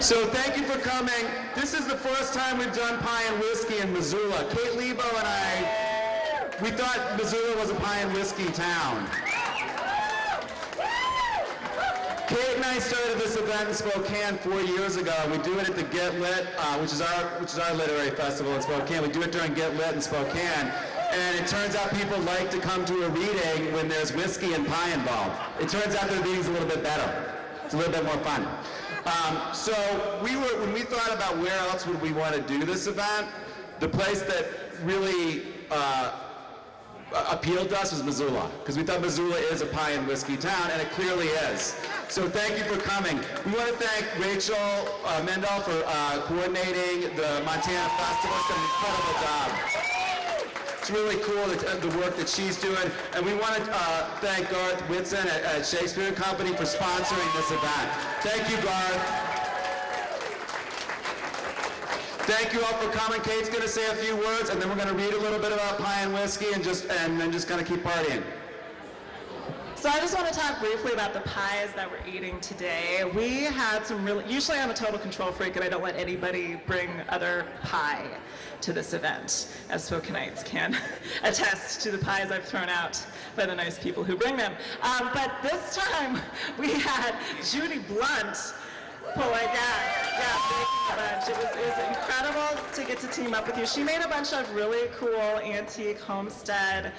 So thank you for coming. This is the first time we've done pie and whiskey in Missoula. Kate Lebo and I, we thought Missoula was a pie and whiskey town. Kate and I started this event in Spokane 4 years ago. We do it at the Get Lit, which is our literary festival in Spokane. We do it during Get Lit in Spokane. And it turns out people like to come to a reading when there's whiskey and pie involved. It turns out the reading's a little bit better. It's a little bit more fun. So when we thought about where else would we want to do this event, the place that really appealed to us was Missoula, because we thought Missoula is a pie and whiskey town, and it clearly is. So thank you for coming. We want to thank Rachel Mendel for coordinating the Montana Festival. It's done an incredible job. It's really cool, the work that she's doing. And we want to thank Garth Whitson at Shakespeare Company for sponsoring this event. Thank you, Garth. Thank you all for coming. Kate's going to say a few words, and then we're going to read a little bit about pie and whiskey and then just kind of keep partying. So I just want to talk briefly about the pies that we're eating today. We had some usually I'm a total control freak and I don't let anybody bring other pie to this event, as Spokaneites can attest to the pies I've thrown out by the nice people who bring them. But this time we had Judy Blunt pulling baking a bunch. It was incredible to get to team up with you. She made a bunch of really cool antique homestead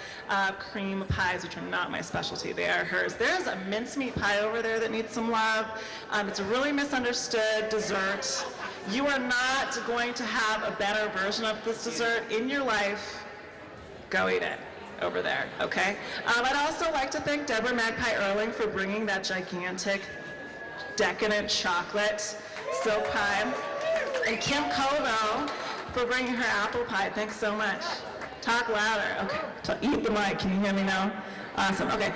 cream pies, which are not my specialty. They are hers. There's a mincemeat pie over there that needs some love. It's a really misunderstood dessert. You are not going to have a better version of this dessert in your life. Go eat it over there, okay? I'd also like to thank Deborah Magpie Erling for bringing that gigantic decadent chocolate silk pie, and Kim Kovo for bringing her apple pie. Thanks so much. Talk louder. Okay, eat the mic. Can you hear me now? Awesome. Okay.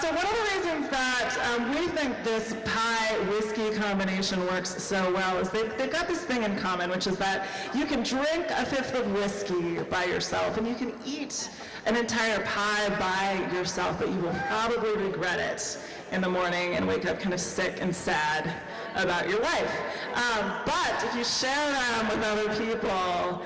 So one of the reasons that we think this pie-whiskey combination works so well is they've got this thing in common, which is that you can drink a fifth of whiskey by yourself, and you can eat an entire pie by yourself, but you will probably regret it in the morning and wake up kind of sick and sad about your life. But if you share them with other people,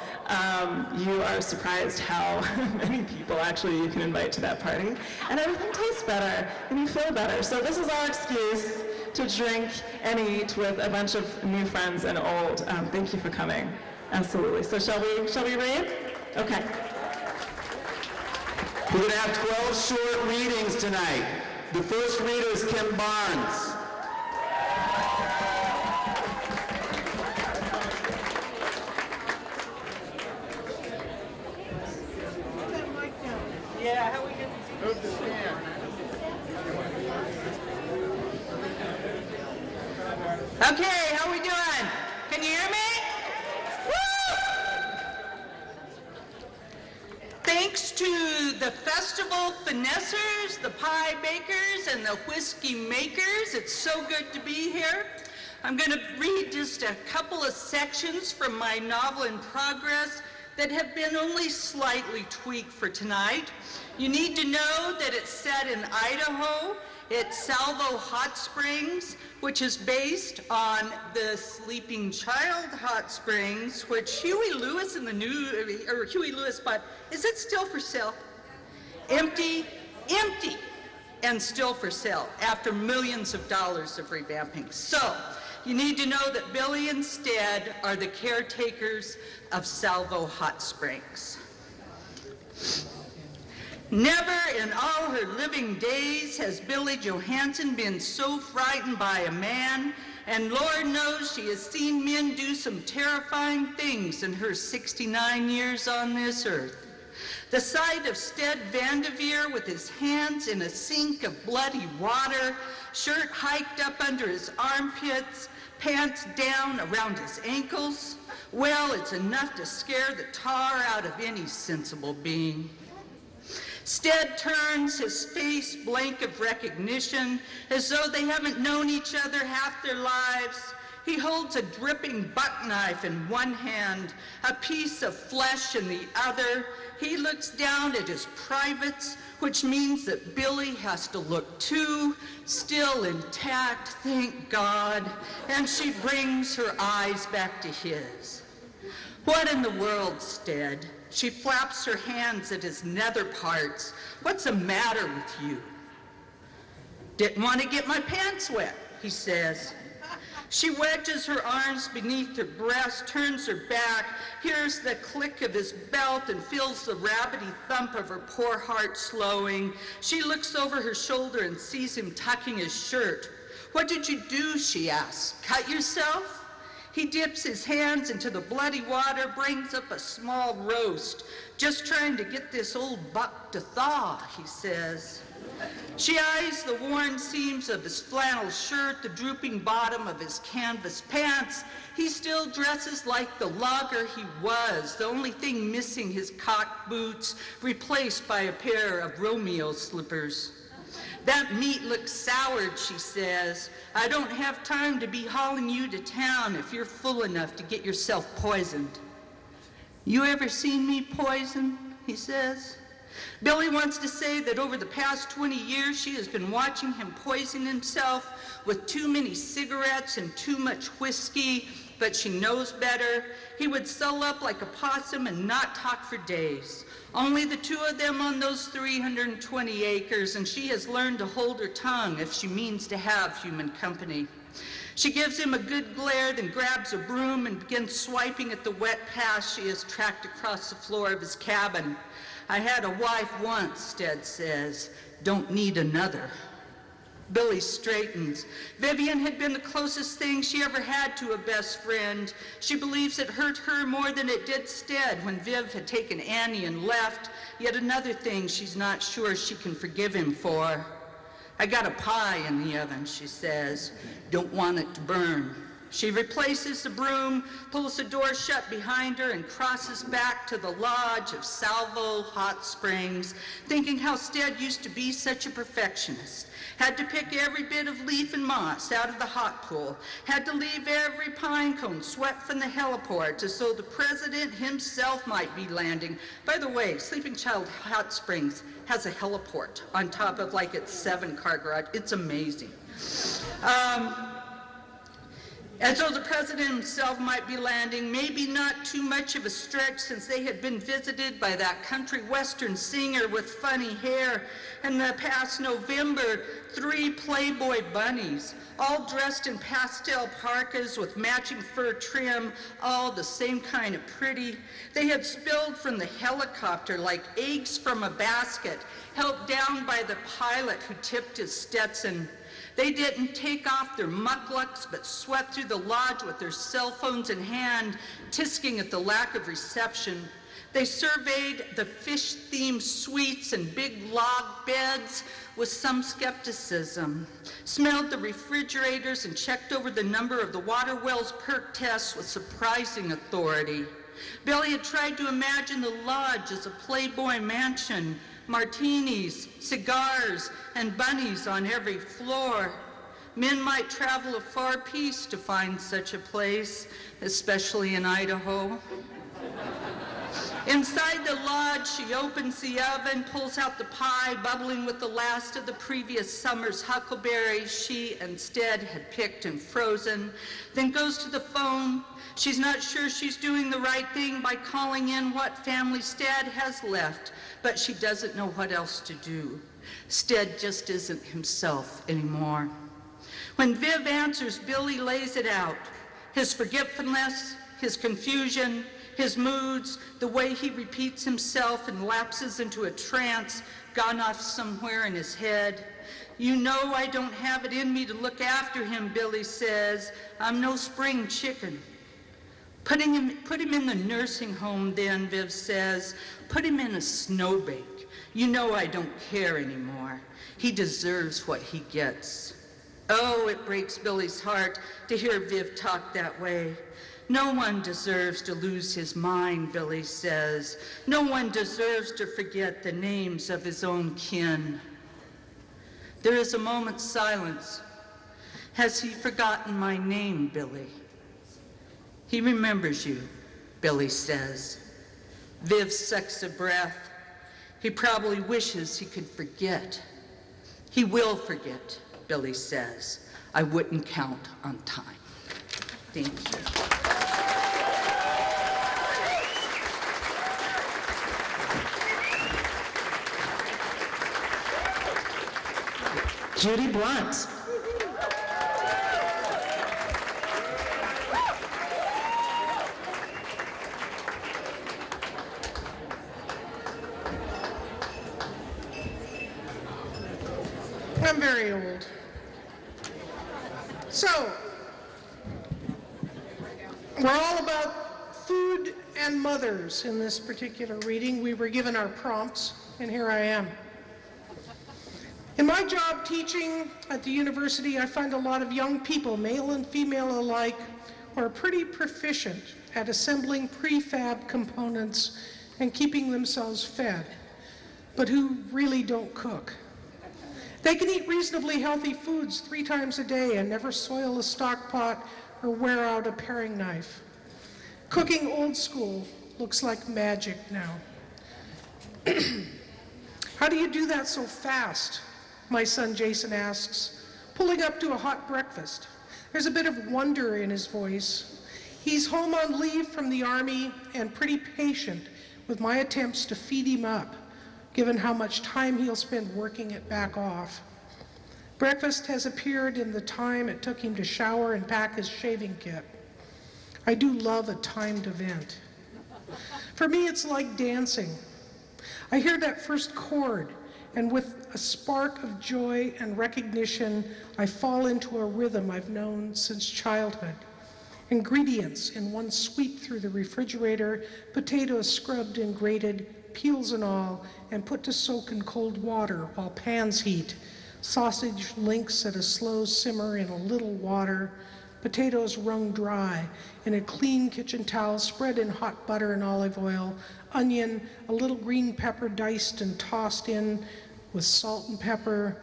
you are surprised how many people actually you can invite to that party, and everything tastes better and you feel better. So this is our excuse to drink and eat with a bunch of new friends and old. Thank you for coming. Absolutely. So shall we read? Okay. We're going to have 12 short readings tonight. The first reader is Kim Barnes. Yeah, how we get move the stand? Okay, how we doing? Can you hear me? Thanks to the festival finessers, the pie bakers, and the whiskey makers, it's so good to be here. I'm going to read just a couple of sections from my novel in progress that have been only slightly tweaked for tonight. You need to know that it's set in Idaho. It's Salvo Hot Springs, which is based on the Sleeping Child Hot Springs, which Huey Lewis but is it still for sale? Empty, and still for sale after millions of dollars of revamping. So, you need to know that Billy and Stead are the caretakers of Salvo Hot Springs. Never in all her living days has Billy Johansson been so frightened by a man, and Lord knows she has seen men do some terrifying things in her 69 years on this earth. The sight of Stead Vanderveer with his hands in a sink of bloody water, shirt hiked up under his armpits, pants down around his ankles, well, it's enough to scare the tar out of any sensible being. Stead turns, his face blank of recognition, as though they haven't known each other half their lives. He holds a dripping buck knife in one hand, a piece of flesh in the other. He looks down at his privates, which means that Billy has to look too, still intact, thank God, and she brings her eyes back to his. What in the world, Stead? She flaps her hands at his nether parts. What's the matter with you? Didn't want to get my pants wet, he says. She wedges her arms beneath her breast, turns her back, hears the click of his belt, and feels the rabbity thump of her poor heart slowing. She looks over her shoulder and sees him tucking his shirt. What did you do, she asks. Cut yourself? He dips his hands into the bloody water, brings up a small roast. Just trying to get this old buck to thaw, he says. She eyes the worn seams of his flannel shirt, the drooping bottom of his canvas pants. He still dresses like the logger he was, the only thing missing his cocked boots, replaced by a pair of Romeo slippers. That meat looks soured, she says. I don't have time to be hauling you to town if you're full enough to get yourself poisoned. You ever seen me poisoned? He says. Billy wants to say that over the past 20 years, she has been watching him poison himself with too many cigarettes and too much whiskey, but she knows better. He would sew up like a possum and not talk for days. Only the two of them on those 320 acres, and she has learned to hold her tongue if she means to have human company. She gives him a good glare, then grabs a broom and begins swiping at the wet path she has tracked across the floor of his cabin. I had a wife once, Stead says. Don't need another. Billy straightens. Vivian had been the closest thing she ever had to a best friend. She believes it hurt her more than it did Stead when Viv had taken Annie and left. Yet another thing she's not sure she can forgive him for. I got a pie in the oven, she says. Don't want it to burn. She replaces the broom, pulls the door shut behind her, and crosses back to the lodge of Salvo Hot Springs, thinking how Stead used to be such a perfectionist. Had to pick every bit of leaf and moss out of the hot pool. Had to leave every pine cone swept from the heliport as though the president himself might be landing. By the way, Sleeping Child Hot Springs has a heliport on top of like its 7-car garage. It's amazing. As though the president himself might be landing, maybe not too much of a stretch since they had been visited by that country western singer with funny hair. And the past November, 3 Playboy bunnies, all dressed in pastel parkas with matching fur trim, all the same kind of pretty. They had spilled from the helicopter like eggs from a basket, helped down by the pilot who tipped his Stetson. They didn't take off their mucklucks, but swept through the lodge with their cell phones in hand, tisking at the lack of reception. They surveyed the fish-themed suites and big log beds with some skepticism, smelled the refrigerators and checked over the number of the water wells perk tests with surprising authority. Billy had tried to imagine the lodge as a Playboy mansion, martinis, cigars, and bunnies on every floor. Men might travel a far piece to find such a place, especially in Idaho. Inside the lodge, she opens the oven, pulls out the pie, bubbling with the last of the previous summer's huckleberries she and Stead had picked and frozen, then goes to the phone. She's not sure she's doing the right thing by calling in what family Stead has left, but she doesn't know what else to do. Stead just isn't himself anymore. When Viv answers, Billy lays it out. His forgetfulness, his confusion, his moods, the way he repeats himself and lapses into a trance, gone off somewhere in his head. You know I don't have it in me to look after him, Billy says. I'm no spring chicken. Put him in the nursing home then, Viv says. Put him in a snowbank. You know I don't care anymore. He deserves what he gets. Oh, it breaks Billy's heart to hear Viv talk that way. No one deserves to lose his mind, Billy says. No one deserves to forget the names of his own kin. There is a moment's silence. Has he forgotten my name, Billy? He remembers you, Billy says. Viv sucks a breath. He probably wishes he could forget. He will forget, Billy says. I wouldn't count on time. Thank you. Judy Blunt. I'm very old. So, we're all about food and mothers in this particular reading. We were given our prompts, and here I am. In my job teaching at the university, I find a lot of young people, male and female alike, who are pretty proficient at assembling prefab components and keeping themselves fed, but who really don't cook. They can eat reasonably healthy foods 3 times a day and never soil a stock pot or wear out a paring knife. Cooking old school looks like magic now. How do you do that so fast? My son Jason asks, pulling up to a hot breakfast. There's a bit of wonder in his voice. He's home on leave from the Army and pretty patient with my attempts to feed him up, given how much time he'll spend working it back off. Breakfast has appeared in the time it took him to shower and pack his shaving kit. I do love a timed event. For me, it's like dancing. I hear that first chord, and with a spark of joy and recognition, I fall into a rhythm I've known since childhood. Ingredients in one sweep through the refrigerator, potatoes scrubbed and grated, peels and all, and put to soak in cold water while pans heat. Sausage links at a slow simmer in a little water, potatoes wrung dry in a clean kitchen towel spread in hot butter and olive oil, onion, a little green pepper diced and tossed in with salt and pepper,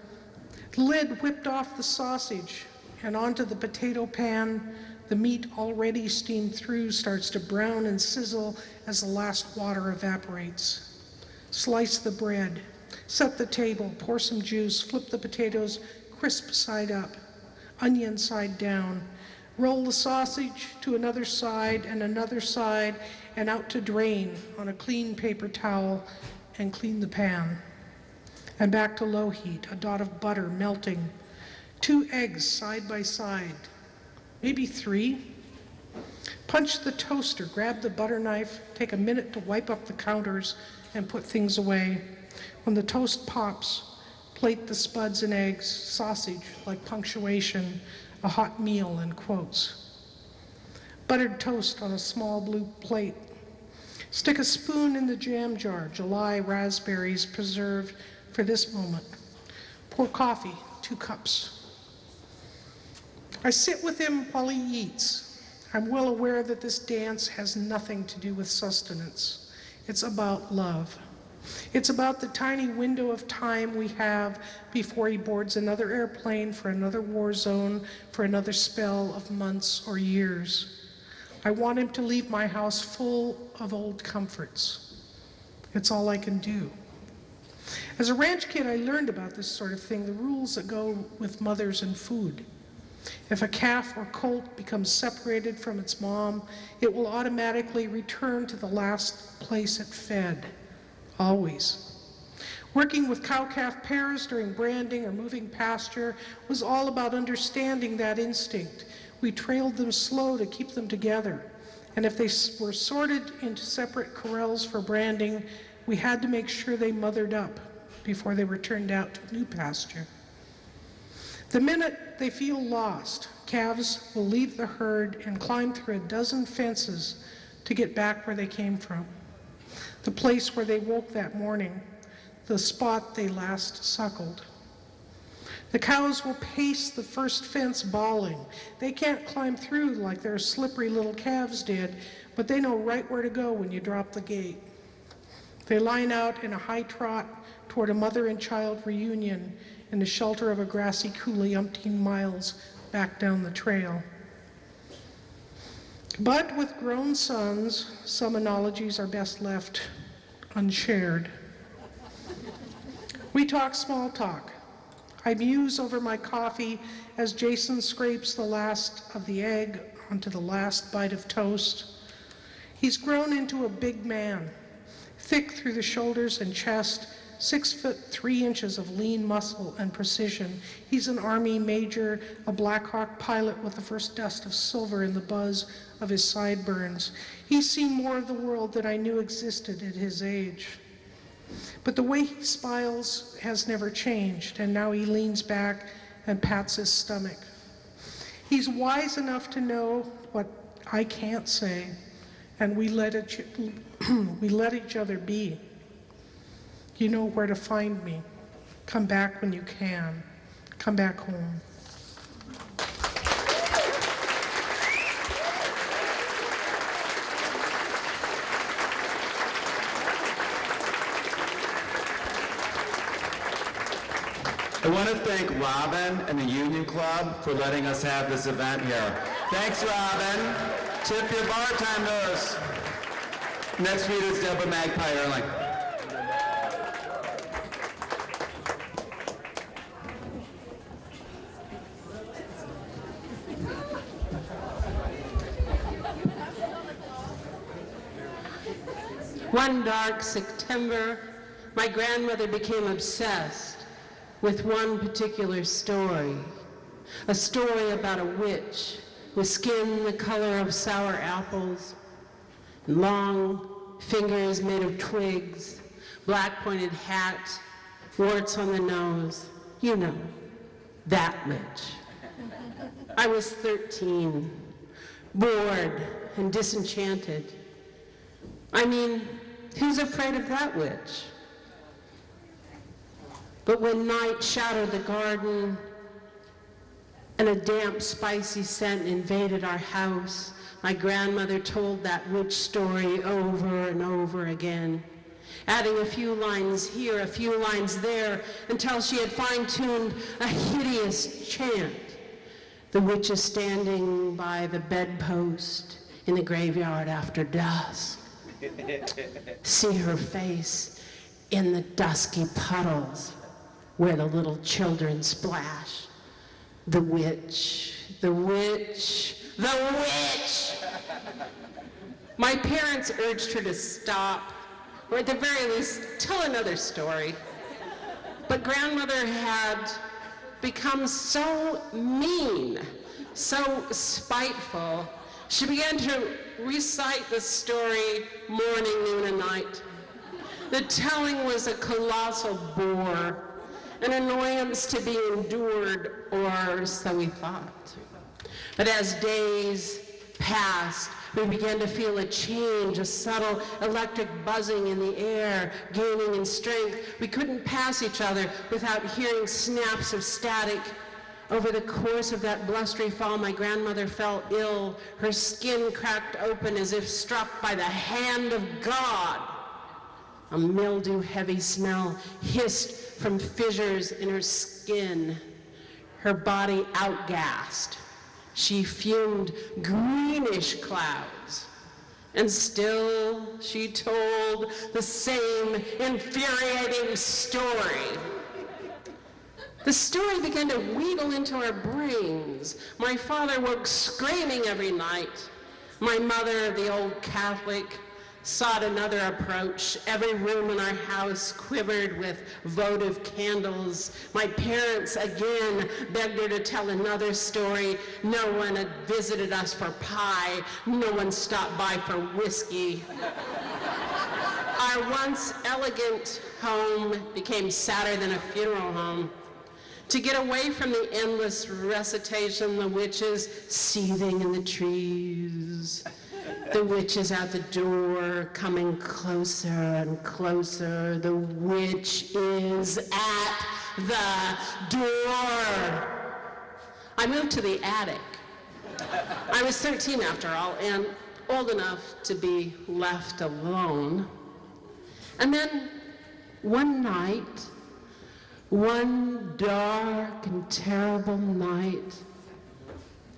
lid whipped off the sausage and onto the potato pan. The meat already steamed through starts to brown and sizzle as the last water evaporates. Slice the bread, set the table, pour some juice, flip the potatoes crisp side up, onion side down, roll the sausage to another side and out to drain on a clean paper towel and clean the pan. And back to low heat, a dot of butter melting, 2 eggs side by side, maybe 3. Punch the toaster, grab the butter knife, take a minute to wipe up the counters and put things away. When the toast pops, plate the spuds and eggs, sausage like punctuation, a hot meal in quotes. Buttered toast on a small blue plate. Stick a spoon in the jam jar, July raspberries preserved for this moment. Pour coffee, 2 cups. I sit with him while he eats. I'm well aware that this dance has nothing to do with sustenance. It's about love. It's about the tiny window of time we have before he boards another airplane for another war zone, for another spell of months or years. I want him to leave my house full of old comforts. It's all I can do. As a ranch kid, I learned about this sort of thing, the rules that go with mothers and food. If a calf or colt becomes separated from its mom, it will automatically return to the last place it fed. Always. Working with cow-calf pairs during branding or moving pasture was all about understanding that instinct. We trailed them slow to keep them together. And if they were sorted into separate corrals for branding, we had to make sure they mothered up before they were turned out to new pasture. The minute they feel lost, calves will leave the herd and climb through a dozen fences to get back where they came from. The place where they woke that morning, the spot they last suckled. The cows will pace the first fence bawling. They can't climb through like their slippery little calves did, but they know right where to go when you drop the gate. They line out in a high trot toward a mother and child reunion in the shelter of a grassy coulee umpteen miles back down the trail. But with grown sons, some analogies are best left unshared. We talk small talk. I muse over my coffee as Jason scrapes the last of the egg onto the last bite of toast. He's grown into a big man, thick through the shoulders and chest, 6'3" of lean muscle and precision. He's an Army major, a Black Hawk pilot with the first dust of silver in the buzz of his sideburns. He's seen more of the world than I knew existed at his age. But the way he smiles has never changed, and now he leans back and pats his stomach. He's wise enough to know what I can't say, and we let each other be. You know where to find me. Come back when you can. Come back home. I want to thank Robin and the Union Club for letting us have this event here. Thanks, Robin. Tip your bartenders. Next reader is Deborah Magpie Erling. One dark September, my grandmother became obsessed with one particular story, a story about a witch with skin the color of sour apples, long fingers made of twigs, black pointed hat, warts on the nose. You know, that witch. I was 13, bored and disenchanted. I mean, who's afraid of that witch? But when night shadowed the garden and a damp, spicy scent invaded our house, my grandmother told that witch story over and over again, adding a few lines here, a few lines there, until she had fine-tuned a hideous chant. The witch is standing by the bedpost in the graveyard after dusk. See her face in the dusky puddles where the little children splash. The witch, the witch, the witch! My parents urged her to stop, or at the very least, tell another story. But grandmother had become so mean, so spiteful, she began to recite the story morning, noon, and night. The telling was a colossal bore, an annoyance to be endured, or so we thought. But as days passed, we began to feel a change, a subtle electric buzzing in the air, gaining in strength. We couldn't pass each other without hearing snaps of static. Over the course of that blustery fall, my grandmother fell ill, her skin cracked open as if struck by the hand of God. A mildew-heavy smell hissed from fissures in her skin. Her body outgassed. She fumed greenish clouds. And still she told the same infuriating story. The story began to wheedle into our brains. My father woke screaming every night. My mother, the old Catholic, sought another approach. Every room in our house quivered with votive candles. My parents again begged her to tell another story. No one had visited us for pie. No one stopped by for whiskey. Our once elegant home became sadder than a funeral home. To get away from the endless recitation, the witches seething in the trees. The witch is at the door, coming closer and closer. The witch is at the door. I moved to the attic. I was 13 after all, and old enough to be left alone. And then one night, one dark and terrible night,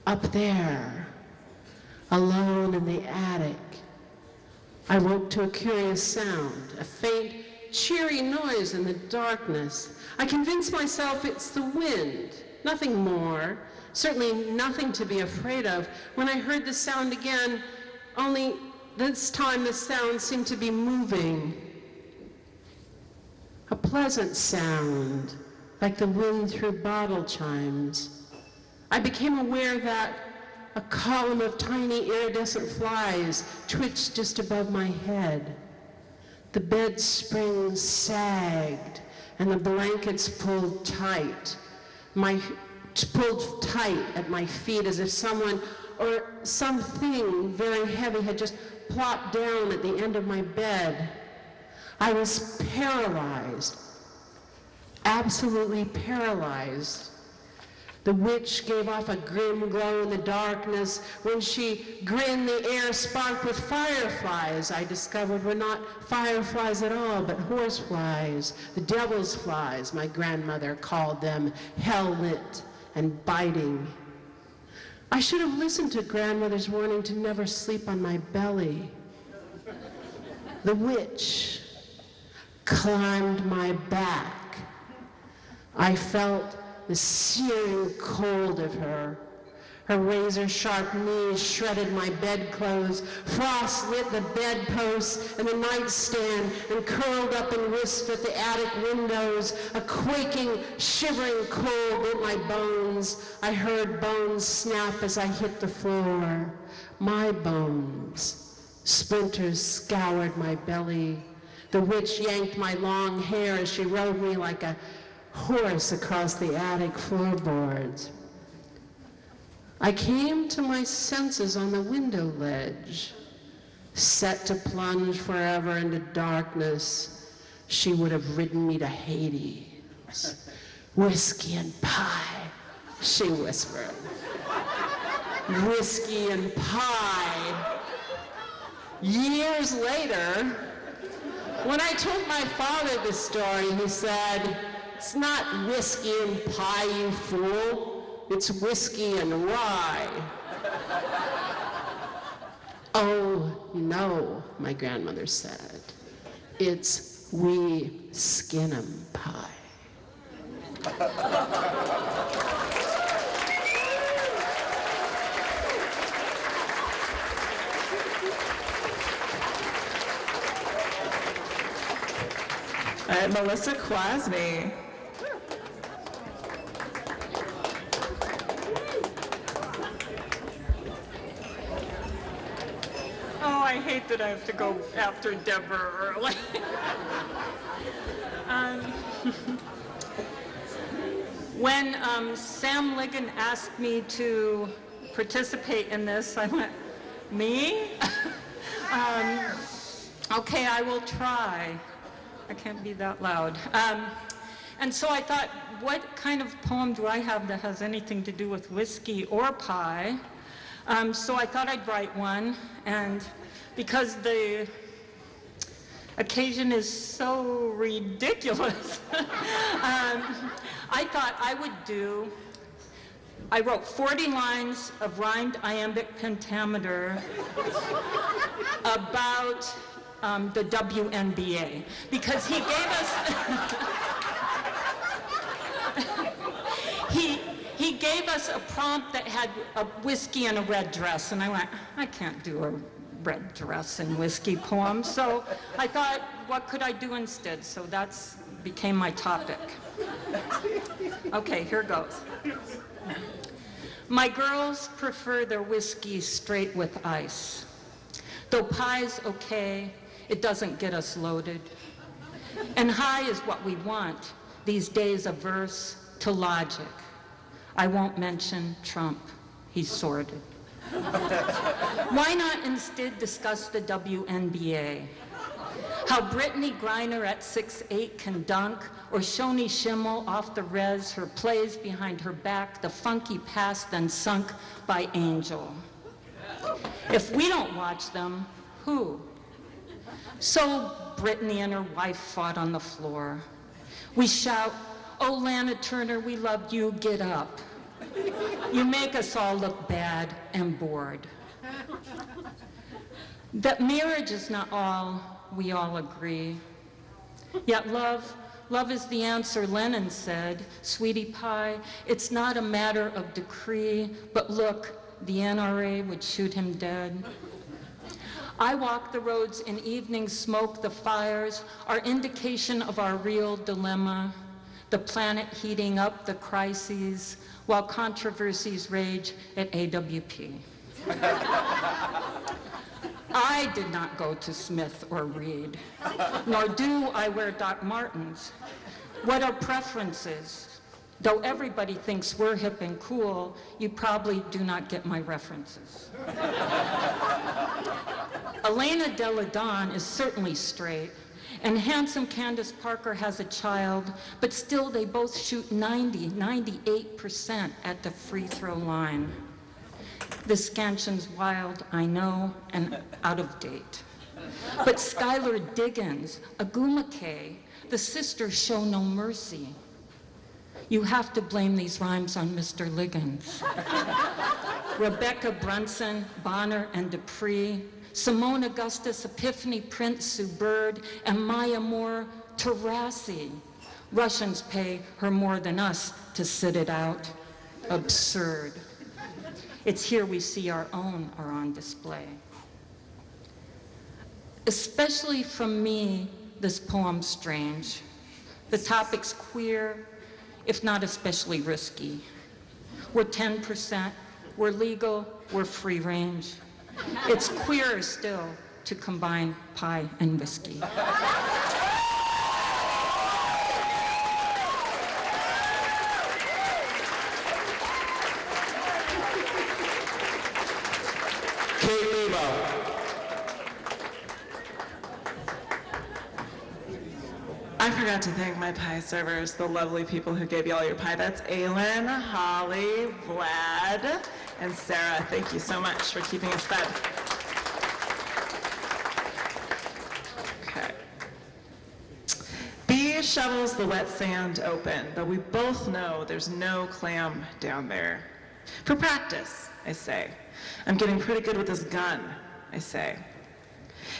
up there, alone in the attic. I woke to a curious sound, a faint, cheery noise in the darkness. I convinced myself it's the wind, nothing more, certainly nothing to be afraid of, when I heard the sound again, only this time the sound seemed to be moving. A pleasant sound, like the wind through bottle chimes. I became aware that a column of tiny iridescent flies twitched just above my head. The bed springs sagged and the blankets pulled tight at my feet, as if someone or something very heavy had just plopped down at the end of my bed. I was paralyzed, absolutely paralyzed. The witch gave off a grim glow in the darkness. When she grinned, the air sparked with fireflies. I discovered were not fireflies at all, but horseflies, the devil's flies, my grandmother called them, hell-lit and biting. I should have listened to grandmother's warning to never sleep on my belly. The witch climbed my back. I felt the searing cold of her. Her razor-sharp knees shredded my bedclothes. Frost lit the bedposts and the nightstand and curled up in wisp at the attic windows. A quaking, shivering cold bit my bones. I heard bones snap as I hit the floor. My bones. Splinters scoured my belly. The witch yanked my long hair as she rode me like a horse across the attic floorboards. I came to my senses on the window ledge. Set to plunge forever into darkness, she would have ridden me to Hades. Whiskey and pie, she whispered. Whiskey and pie. Years later, when I told my father this story, he said, "It's not whiskey and pie, you fool. It's whiskey and rye." "Oh, no," my grandmother said. "It's wee skin 'em pie." Melissa Kwasny. Oh, I hate that I have to go after Deborah early. When Sam Ligon asked me to participate in this, I went, me? Okay, I will try. I can't be that loud. And so I thought, what kind of poem do I have that has anything to do with whiskey or pie? So I thought I'd write one, and because the occasion is so ridiculous, I thought I wrote 40 lines of rhymed iambic pentameter about the WNBA, because he gave us he gave us a prompt that had a whiskey and a red dress, and I went, I can't do a red dress and whiskey poem, so I thought, what could I do instead? So that's became my topic. Okay, here goes. My girls prefer their whiskey straight with ice. Though pie's okay, it doesn't get us loaded. And high is what we want, these days averse to logic. I won't mention Trump, he's sordid. Why not instead discuss the WNBA? How Brittany Griner at 6'8" can dunk, or Shoni Schimmel off the res, her plays behind her back, the funky pass then sunk by Angel. If we don't watch them, who? So Brittany and her wife fought on the floor. We shout, "Oh, Lana Turner, we love you, get up." You make us all look bad and bored. That marriage is not all, we all agree. Yet love is the answer, Lenin said. Sweetie pie, it's not a matter of decree, but look, the NRA would shoot him dead. I walk the roads in evening smoke, the fires are indication of our real dilemma. The planet heating up the crises while controversies rage at AWP. I did not go to Smith or Reed, nor do I wear Doc Martens. What are preferences? Though everybody thinks we're hip and cool, you probably do not get my references. Elena Delle Donne is certainly straight, and handsome Candace Parker has a child, but still they both shoot 98% at the free throw line. The scansion's wild, I know, and out of date. But Skylar Diggins, Agumake, the sisters show no mercy. You have to blame these rhymes on Mr. Liggins. Rebecca Brunson, Bonner, and Dupree, Simone Augustus, Epiphany Prince, Sue Bird, and Maya Moore, Tarasi. Russians pay her more than us to sit it out. Absurd. It's here we see our own are on display. Especially from me, this poem's strange. The topic's queer, if not especially risky. We're 10%, we're legal, we're free range. It's queerer still to combine pie and whiskey. Kate Lebo. I forgot to thank my pie servers, the lovely people who gave you all your pie. That's Aylin, Holly, Vlad, and Sarah. Thank you so much for keeping us fed. Okay. B shovels the wet sand open, but we both know there's no clam down there. For practice, I say. I'm getting pretty good with this gun, I say.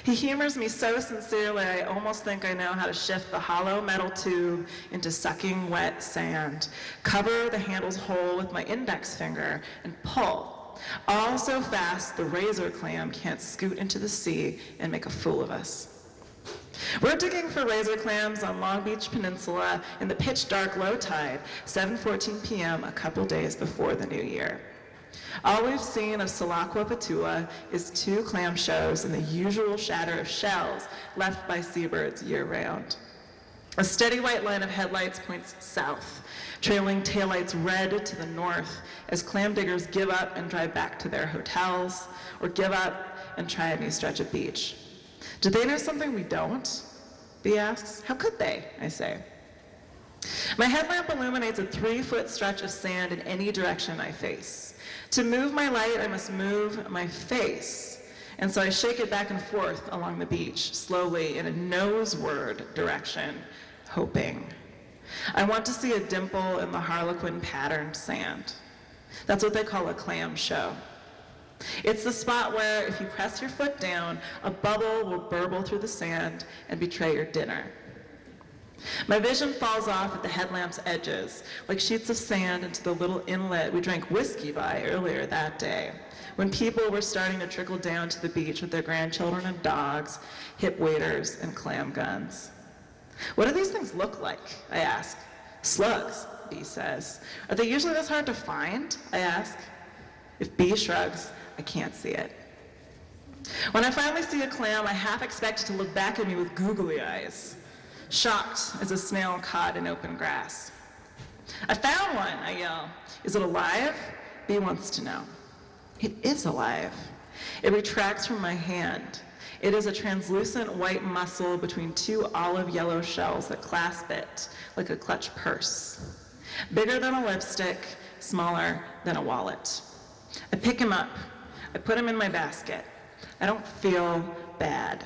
He humors me so sincerely, I almost think I know how to shift the hollow metal tube into sucking wet sand, cover the handle's hole with my index finger, and pull, all so fast the razor clam can't scoot into the sea and make a fool of us. We're digging for razor clams on Long Beach Peninsula in the pitch dark low tide, 7:14 p.m. a couple days before the new year. All we've seen of Salakwa Petula is 2 clam shows and the usual shatter of shells left by seabirds year-round. A steady white line of headlights points south, trailing taillights red to the north as clam diggers give up and drive back to their hotels, or give up and try a new stretch of beach. Do they know something we don't? B asks. How could they? I say. My headlamp illuminates a 3-foot stretch of sand in any direction I face. To move my light, I must move my face. And so I shake it back and forth along the beach, slowly in a noseward direction, hoping. I want to see a dimple in the harlequin patterned sand. That's what they call a clam show. It's the spot where if you press your foot down, a bubble will burble through the sand and betray your dinner. My vision falls off at the headlamp's edges, like sheets of sand into the little inlet we drank whiskey by earlier that day, when people were starting to trickle down to the beach with their grandchildren and dogs, hip waders, and clam guns. What do these things look like? I ask. Slugs, B says. Are they usually this hard to find? I ask. If B shrugs, I can't see it. When I finally see a clam, I half expect it to look back at me with googly eyes, shocked as a snail caught in open grass. I found one, I yell. Is it alive? B wants to know. It is alive. It retracts from my hand. It is a translucent white muscle between 2 olive yellow shells that clasp it like a clutch purse. Bigger than a lipstick, smaller than a wallet. I pick him up. I put him in my basket. I don't feel bad.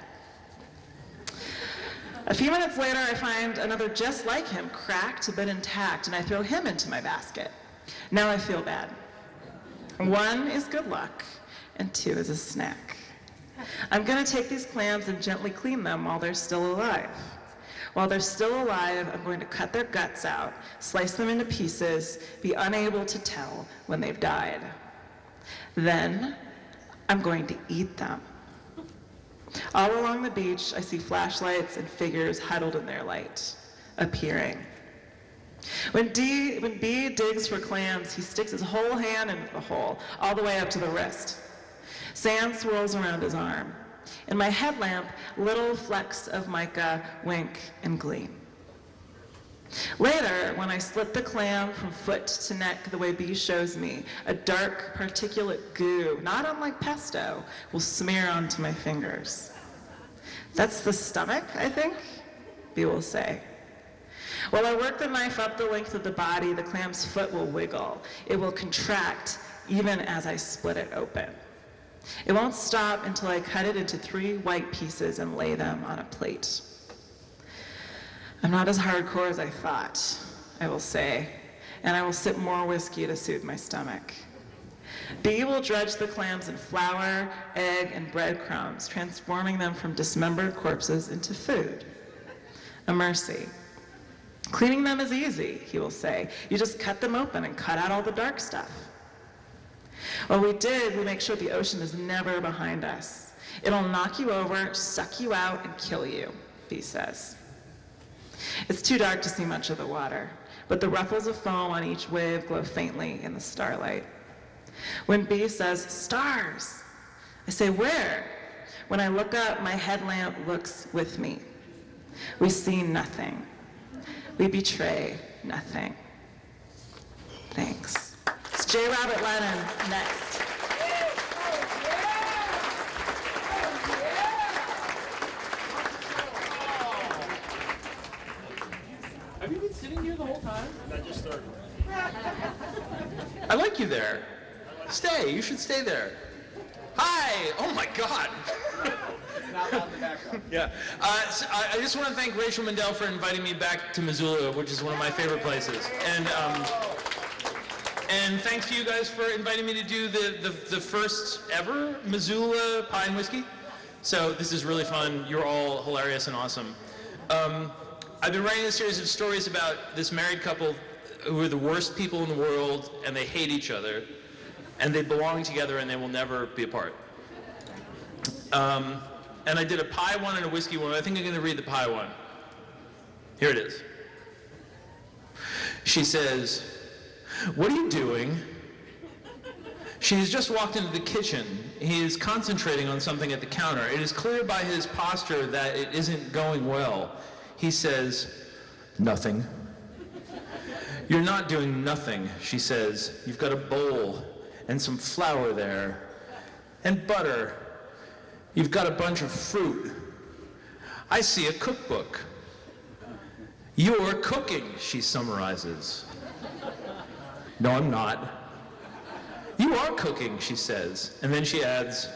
A few minutes later, I find another just like him, cracked but intact, and I throw him into my basket. Now I feel bad. One is good luck. and 2 as a snack. I'm going to take these clams and gently clean them while they're still alive. While they're still alive, I'm going to cut their guts out, slice them into pieces, be unable to tell when they've died. Then, I'm going to eat them. All along the beach, I see flashlights and figures huddled in their light, appearing. When B digs for clams, he sticks his whole hand into the hole, all the way up to the wrist. Sand swirls around his arm. In my headlamp, little flecks of mica wink and gleam. Later, when I slip the clam from foot to neck the way B shows me, a dark, particulate goo, not unlike pesto, will smear onto my fingers. That's the stomach, I think, B will say. While I work the knife up the length of the body, the clam's foot will wiggle. It will contract even as I split it open. It won't stop until I cut it into 3 white pieces and lay them on a plate. I'm not as hardcore as I thought, I will say, and I will sip more whiskey to soothe my stomach. B will dredge the clams in flour, egg, and breadcrumbs, transforming them from dismembered corpses into food. A mercy. Cleaning them is easy, he will say. You just cut them open and cut out all the dark stuff. What we did, we make sure the ocean is never behind us. It'll knock you over, suck you out, and kill you, B says. It's too dark to see much of the water, but the ruffles of foam on each wave glow faintly in the starlight. When B says, "Stars," I say, "Where?" When I look up, my headlamp looks with me. We see nothing. We betray nothing. Thanks. It's J. Robert Lennon next. Have you been sitting here the whole time? I just started. I like you there. Stay. You should stay there. Hi. Oh my God. It's not loud in the background. Yeah. So I just want to thank Rachel Mandel for inviting me back to Missoula, which is one of my favorite places. And thanks to you guys for inviting me to do the first ever Missoula Pie and Whiskey. So this is really fun. You're all hilarious and awesome. I've been writing a series of stories about this married couple who are the worst people in the world, and they hate each other, and they belong together, and they will never be apart. And I did a pie one and a whiskey one. I think I'm going to read the pie one. Here it is. She says, "What are you doing?" She has just walked into the kitchen. He is concentrating on something at the counter. It is clear by his posture that it isn't going well. He says, "Nothing." "You're not doing nothing," she says. "You've got a bowl and some flour there and butter. You've got a bunch of fruit. I see a cookbook." "You're cooking," she summarizes. "No, I'm not." "You are cooking," she says. And then she adds,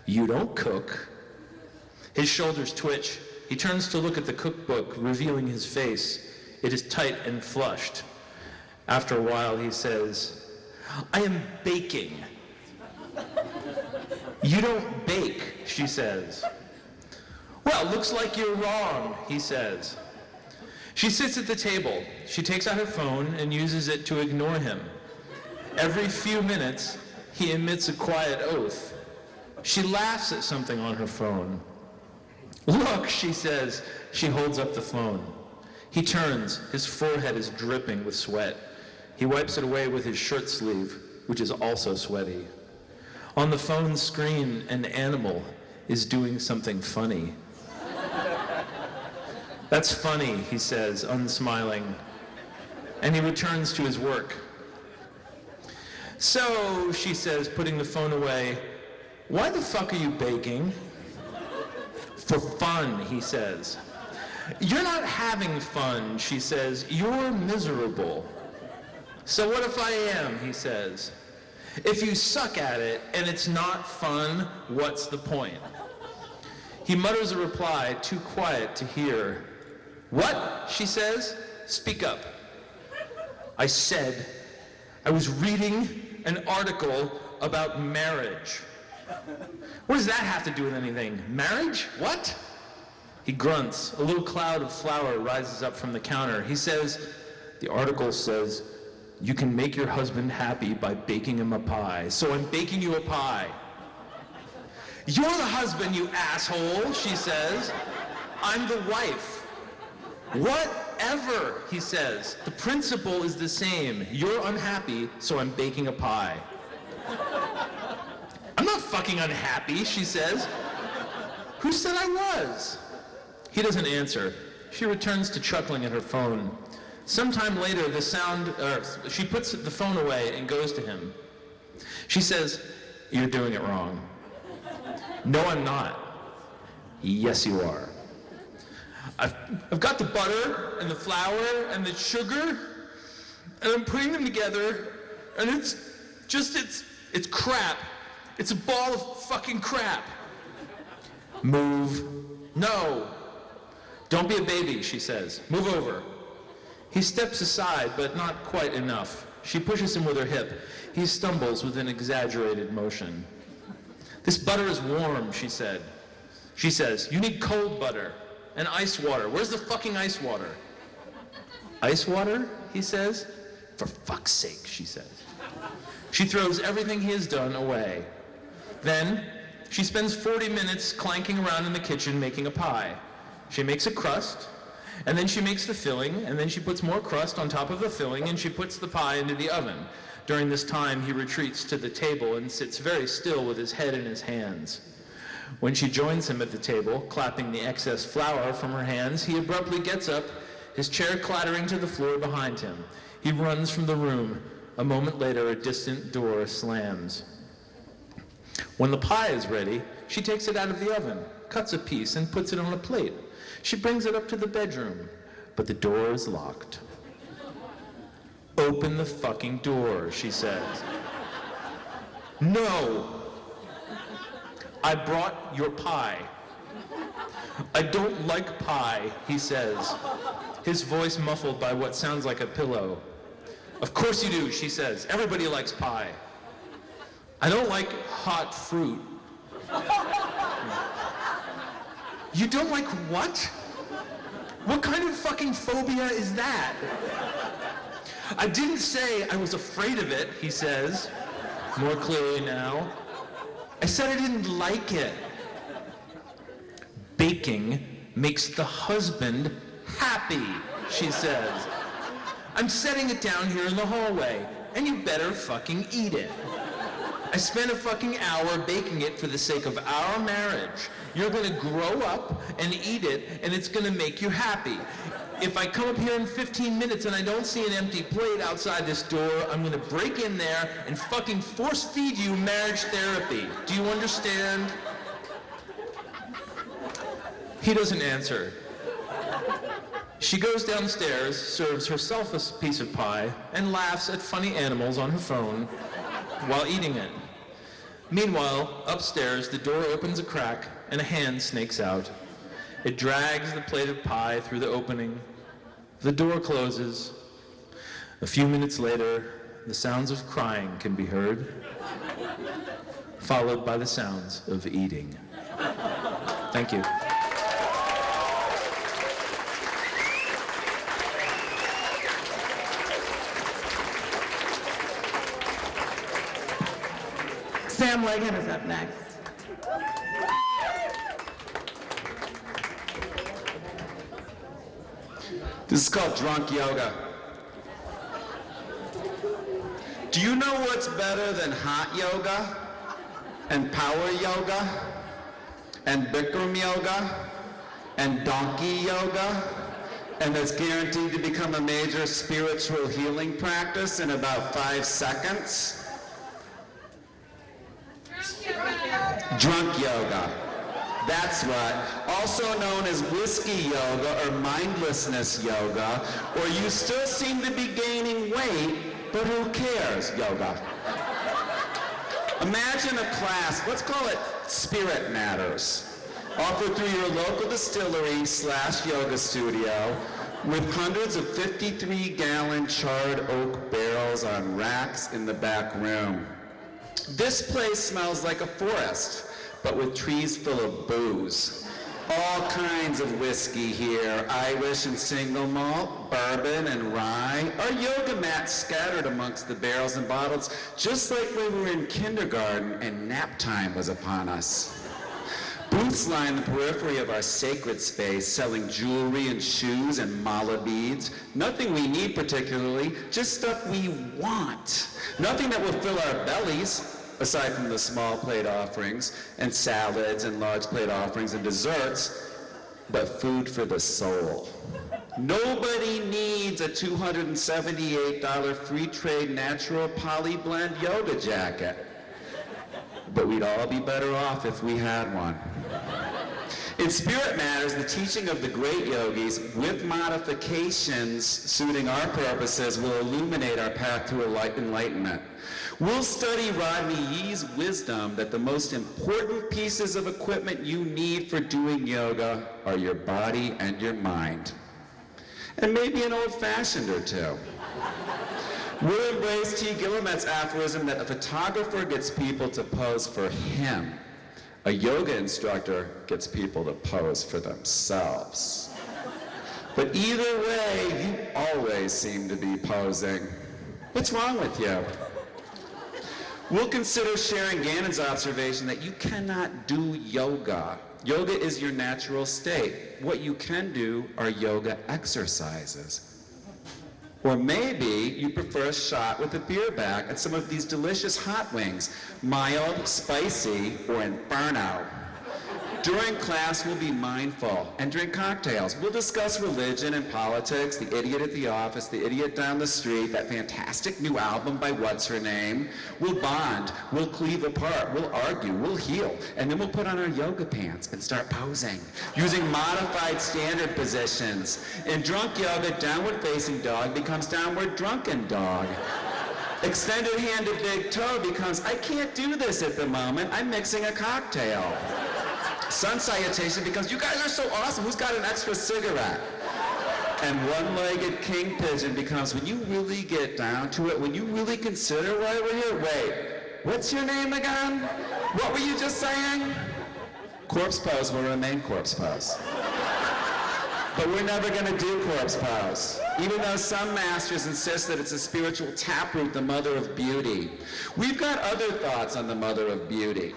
"You don't cook." His shoulders twitch. He turns to look at the cookbook, revealing his face. It is tight and flushed. After a while, he says, "I am baking." "You don't bake," she says. "Well, looks like you're wrong," he says. She sits at the table. She takes out her phone and uses it to ignore him. Every few minutes, he emits a quiet oath. She laughs at something on her phone. "Look," she says. She holds up the phone. He turns. His forehead is dripping with sweat. He wipes it away with his shirt sleeve, which is also sweaty. On the phone screen, an animal is doing something funny. "That's funny," he says, unsmiling. And he returns to his work. "So," she says, putting the phone away, "why the fuck are you baking?" "For fun," he says. "You're not having fun," she says. "You're miserable." "So what if I am?" he says. "If you suck at it and it's not fun, what's the point?" He mutters a reply, too quiet to hear. "What?" she says. "Speak up." "I said I was reading an article about marriage." What does that have to do with anything? Marriage? What? He grunts. A little cloud of flour rises up from the counter. He says, the article says, you can make your husband happy by baking him a pie. So I'm baking you a pie. You're the husband, you asshole, she says. I'm the wife. Whatever, he says. The principle is the same. You're unhappy, so I'm baking a pie. I'm not fucking unhappy, she says. Who said I was? He doesn't answer. She returns to chuckling at her phone. Sometime later, she puts the phone away and goes to him. She says, you're doing it wrong. No, I'm not. Yes, you are. I've got the butter and the flour and the sugar, and I'm putting them together, and it's crap. It's a ball of fucking crap. Move. No. Don't be a baby, she says. Move over. He steps aside, but not quite enough. She pushes him with her hip. He stumbles with an exaggerated motion. This butter is warm, she said. She says, you need cold butter and ice water. Where's the fucking ice water? Ice water, he says. For fuck's sake, she says. She throws everything he has done away. Then, she spends 40 minutes clanking around in the kitchen making a pie. She makes a crust, and then she makes the filling, and then she puts more crust on top of the filling, and she puts the pie into the oven. During this time, he retreats to the table and sits very still with his head in his hands. When she joins him at the table, clapping the excess flour from her hands, he abruptly gets up, his chair clattering to the floor behind him. He runs from the room. A moment later, a distant door slams. When the pie is ready, she takes it out of the oven, cuts a piece, and puts it on a plate. She brings it up to the bedroom, but the door is locked. Open the fucking door, she says. No. I brought your pie. I don't like pie, he says, his voice muffled by what sounds like a pillow. Of course you do, she says. Everybody likes pie. I don't like hot fruit. You don't like what? What kind of fucking phobia is that? I didn't say I was afraid of it, he says, more clearly now. I said I didn't like it. Baking makes the husband happy, she says. I'm setting it down here in the hallway, and you better fucking eat it. I spent a fucking hour baking it for the sake of our marriage. You're gonna grow up and eat it, and it's gonna make you happy. If I come up here in 15 minutes and I don't see an empty plate outside this door, I'm gonna break in there and fucking force feed you marriage therapy. Do you understand? He doesn't answer. She goes downstairs, serves herself a piece of pie, and laughs at funny animals on her phone while eating it. Meanwhile, upstairs, the door opens a crack and a hand snakes out. It drags the plate of pie through the opening. The door closes. A few minutes later, the sounds of crying can be heard, followed by the sounds of eating. Thank you. Sam Legan is up next. This is called drunk yoga. Do you know what's better than hot yoga and power yoga and Bikram yoga and donkey yoga, and that's guaranteed to become a major spiritual healing practice in about 5 seconds? Drunk yoga. That's right. Also known as whiskey yoga or mindlessness yoga, or you still seem to be gaining weight, but who cares yoga. Imagine a class, let's call it Spirit Matters, offered through your local distillery / yoga studio with hundreds of 53-gallon charred oak barrels on racks in the back room. This place smells like a forest, but with trees full of booze. All kinds of whiskey here, Irish and single malt, bourbon and rye. Our yoga mats scattered amongst the barrels and bottles, just like we were in kindergarten and nap time was upon us. Booths line the periphery of our sacred space, selling jewelry and shoes and mala beads. Nothing we need particularly, just stuff we want. Nothing that will fill our bellies, aside from the small plate offerings and salads and large plate offerings and desserts, but food for the soul. Nobody needs a $278 free trade natural poly blend yoga jacket. But we'd all be better off if we had one. In Spirit Matters, the teaching of the great yogis, with modifications suiting our purposes, will illuminate our path to enlightenment. We'll study Rodney Yee's wisdom that the most important pieces of equipment you need for doing yoga are your body and your mind. And maybe an old-fashioned or two. We'll embrace T. Gillimet's aphorism that a photographer gets people to pose for him. A yoga instructor gets people to pose for themselves. But either way, you always seem to be posing. What's wrong with you? We'll consider sharing Gannon's observation that you cannot do yoga. Yoga is your natural state. What you can do are yoga exercises. Or maybe you prefer a shot with a beer back at some of these delicious hot wings, mild, spicy, or inferno. During class, we'll be mindful and drink cocktails. We'll discuss religion and politics, the idiot at the office, the idiot down the street, that fantastic new album by what's-her-name. We'll bond, we'll cleave apart, we'll argue, we'll heal, and then we'll put on our yoga pants and start posing, using modified standard positions. In drunk yoga, downward facing dog becomes downward drunken dog. Extended handed big toe becomes, I can't do this at the moment, I'm mixing a cocktail. Sun salutation becomes, you guys are so awesome, who's got an extra cigarette? And one-legged king pigeon becomes, when you really get down to it, when you really consider why we're here, wait, what's your name again? What were you just saying? Corpse pose will remain corpse pose. But we're never going to do corpse pose, even though some masters insist that it's a spiritual taproot, the mother of beauty. We've got other thoughts on the mother of beauty,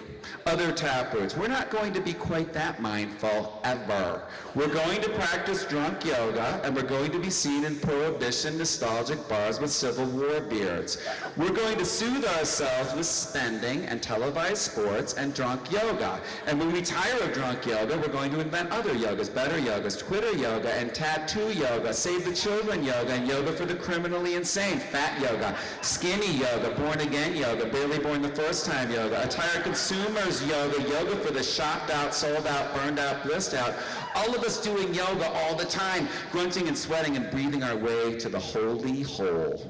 other taproots. We're not going to be quite that mindful ever. We're going to practice drunk yoga, and we're going to be seen in prohibition nostalgic bars with Civil War beards. We're going to soothe ourselves with spending and televised sports and drunk yoga. And when we tire of drunk yoga, we're going to invent other yogas, better yogas, Twitter yoga and tattoo yoga, save the children yoga and yoga for the criminally insane, fat yoga, skinny yoga, born again yoga, barely born the first time yoga, attire consumers yoga, yoga for the shopped out, sold out, burned out, blissed out. All of us doing yoga all the time, grunting and sweating and breathing our way to the holy hole.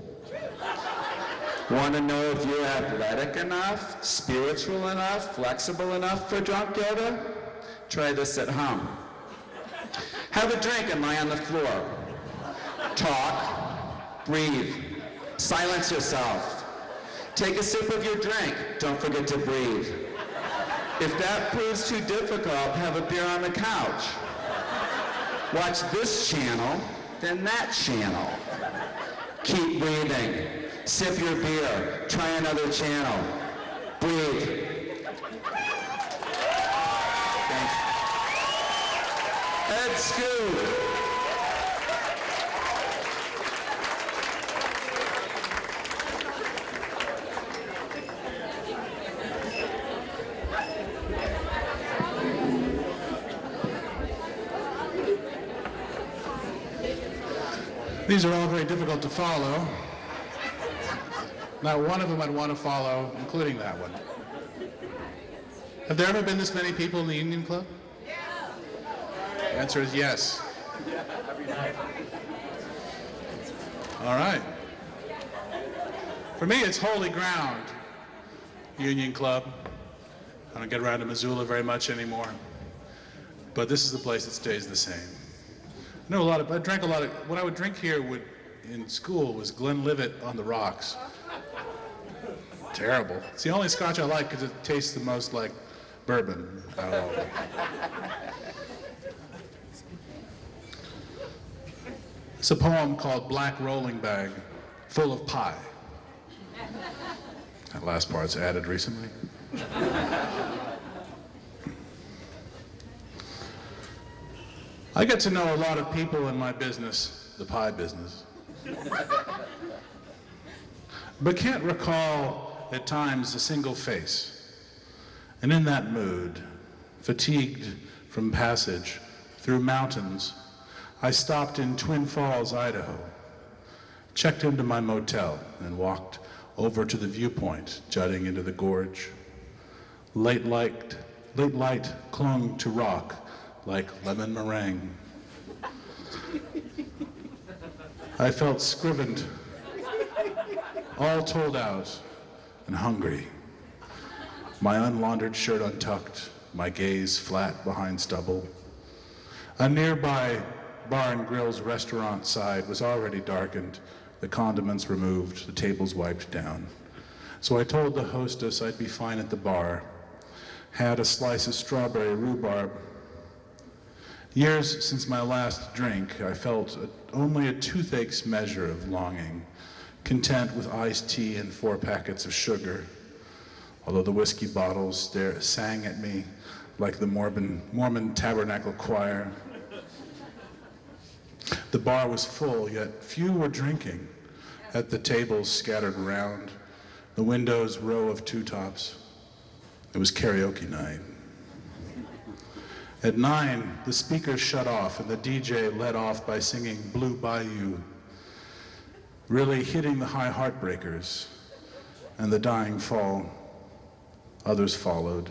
Want to know if you're athletic enough, spiritual enough, flexible enough for drunk yoga? Try this at home. Have a drink and lie on the floor. Talk, breathe, silence yourself. Take a sip of your drink, don't forget to breathe. If that proves too difficult, have a beer on the couch. Watch this channel, then that channel. Keep breathing. Sip your beer. Try another channel. Breathe. Thanks. Ed Scoot. These are all very difficult to follow. Not one of them I'd want to follow, including that one. Have there ever been this many people in the Union Club? Yeah. The answer is yes. All right. For me, it's holy ground, Union Club. I don't get around to Missoula very much anymore. But this is the place that stays the same. I drank a lot of, what I would drink here in school was Glenlivet on the rocks. terrible. It's the only scotch I like because it tastes the most like bourbon out of all of them. It's a poem called Black Rolling Bag, Full of Pie. That last part's added recently. I get to know a lot of people in my business, the pie business, but can't recall at times a single face. And in that mood, fatigued from passage through mountains, I stopped in Twin Falls, Idaho, checked into my motel, and walked over to the viewpoint jutting into the gorge. Late light clung to rock like lemon meringue. I felt scrivened, all told out, and hungry. My unlaundered shirt untucked, my gaze flat behind stubble. A nearby Bar and Grill's restaurant side was already darkened, the condiments removed, the tables wiped down. So I told the hostess I'd be fine at the bar, had a slice of strawberry rhubarb. Years since my last drink, I felt only a toothache's measure of longing, content with iced tea and 4 packets of sugar, although the whiskey bottles sang at me like the Mormon Tabernacle Choir. The bar was full, yet few were drinking. At the tables scattered around, the windows row of 2-tops. It was karaoke night. At 9, the speakers shut off and the DJ led off by singing Blue Bayou, really hitting the high heartbreakers and the dying fall. Others followed,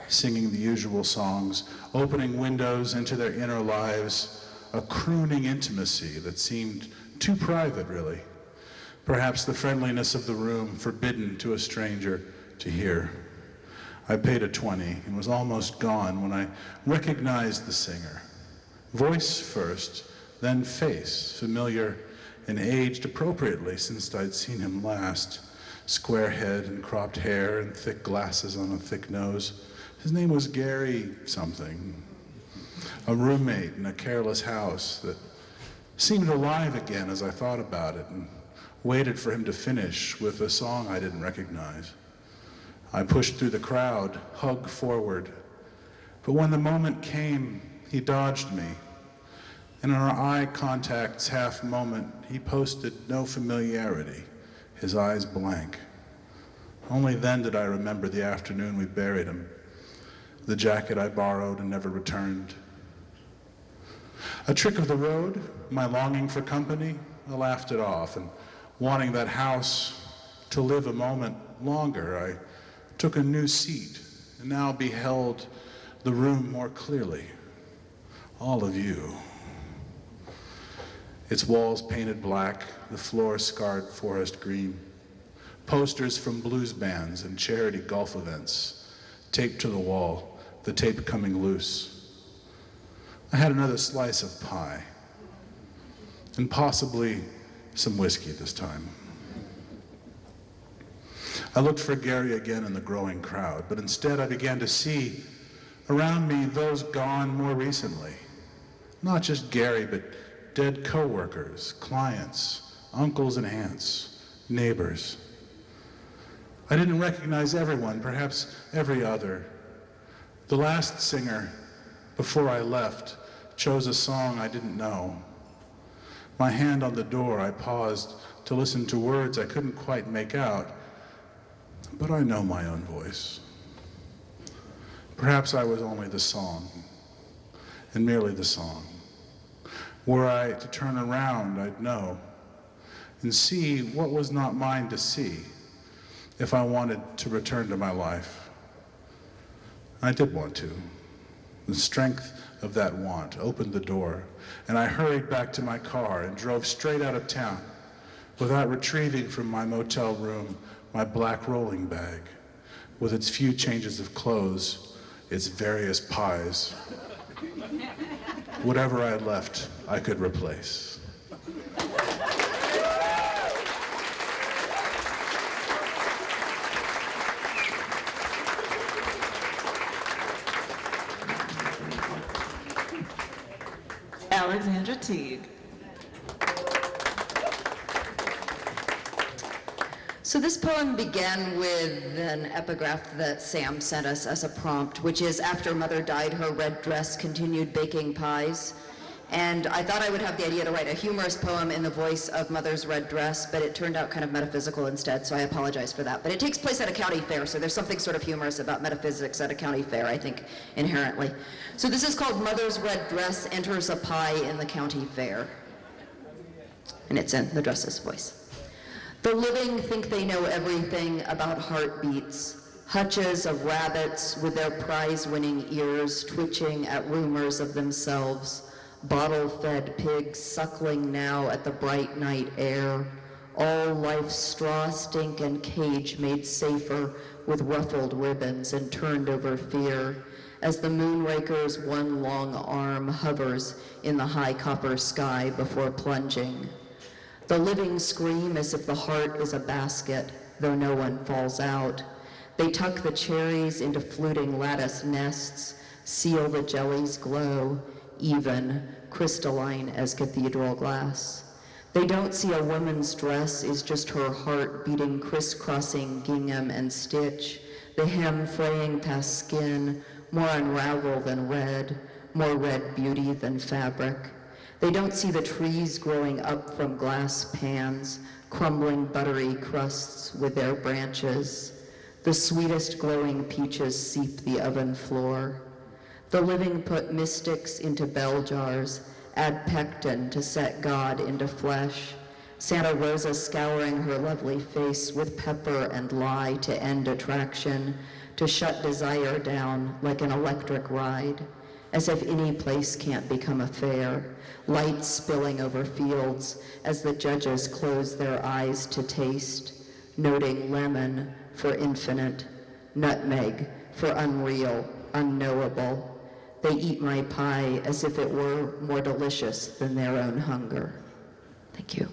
singing the usual songs, opening windows into their inner lives, a crooning intimacy that seemed too private, really. Perhaps the friendliness of the room forbidden to a stranger to hear. I paid a 20 and was almost gone when I recognized the singer. Voice first, then face, familiar and aged appropriately since I'd seen him last. Square head and cropped hair and thick glasses on a thick nose. His name was Gary something. A roommate in a careless house that seemed alive again as I thought about it and waited for him to finish with a song I didn't recognize. I pushed through the crowd, hugged forward, but when the moment came, he dodged me. And in our eye contact's half moment, he posted no familiarity, his eyes blank. Only then did I remember the afternoon we buried him, the jacket I borrowed and never returned. A trick of the road, my longing for company, I laughed it off, and wanting that house to live a moment longer, I took a new seat and now beheld the room more clearly. All of you. Its walls painted black, the floor scarred forest green. Posters from blues bands and charity golf events taped to the wall, the tape coming loose. I had another slice of pie, and possibly some whiskey this time. I looked for Gary again in the growing crowd, but instead I began to see around me those gone more recently. Not just Gary, but dead co-workers, clients, uncles and aunts, neighbors. I didn't recognize everyone, perhaps every other. The last singer, before I left, chose a song I didn't know. My hand on the door, I paused to listen to words I couldn't quite make out, but I know my own voice. Perhaps I was only the song, and merely the song. Were I to turn around, I'd know, and see what was not mine to see, if I wanted to return to my life. I did want to. The strength of that want opened the door, and I hurried back to my car and drove straight out of town without retrieving from my motel room my black rolling bag with its few changes of clothes, its various pies. Whatever I had left, I could replace. Alexandra Teague. So this poem began with an epigraph that Sam sent us as a prompt, which is, after mother dyed her red dress, continued baking pies. And I thought I would have the idea to write a humorous poem in the voice of mother's red dress, but it turned out kind of metaphysical instead, so I apologize for that. But it takes place at a county fair, so there's something sort of humorous about metaphysics at a county fair, I think, inherently. So this is called Mother's Red Dress Enters a Pie in the County Fair. And it's in the dress's voice. The living think they know everything about heartbeats, hutches of rabbits with their prize-winning ears twitching at rumors of themselves, bottle-fed pigs suckling now at the bright night air, all life's straw, stink, and cage made safer with ruffled ribbons and turned over fear, as the moonraker's one long arm hovers in the high copper sky before plunging. The living scream as if the heart is a basket, though no one falls out. They tuck the cherries into fluting lattice nests, seal the jelly's glow, even, crystalline as cathedral glass. They don't see a woman's dress is just her heart beating crisscrossing gingham and stitch, the hem fraying past skin, more unravel than red, more red beauty than fabric. They don't see the trees growing up from glass pans, crumbling buttery crusts with their branches. The sweetest glowing peaches seep the oven floor. The living put mystics into bell jars, add pectin to set God into flesh. Santa Rosa scouring her lovely face with pepper and lye to end attraction, to shut desire down like an electric ride, as if any place can't become a fair, lights spilling over fields as the judges close their eyes to taste, noting lemon for infinite, nutmeg for unreal, unknowable. They eat my pie as if it were more delicious than their own hunger. Thank you.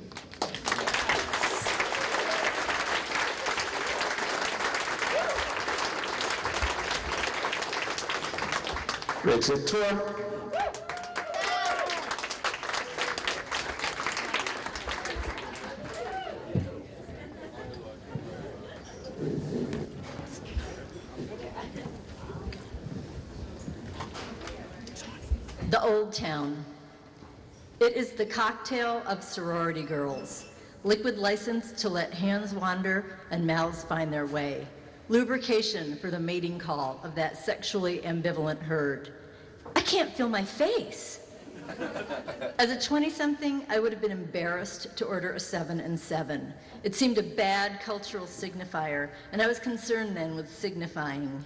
Richard Tour. The Old Town. It is the cocktail of sorority girls, liquid license to let hands wander and mouths find their way, lubrication for the mating call of that sexually ambivalent herd. I can't feel my face. As a 20-something, I would have been embarrassed to order a 7 and 7. It seemed a bad cultural signifier, and I was concerned then with signifying.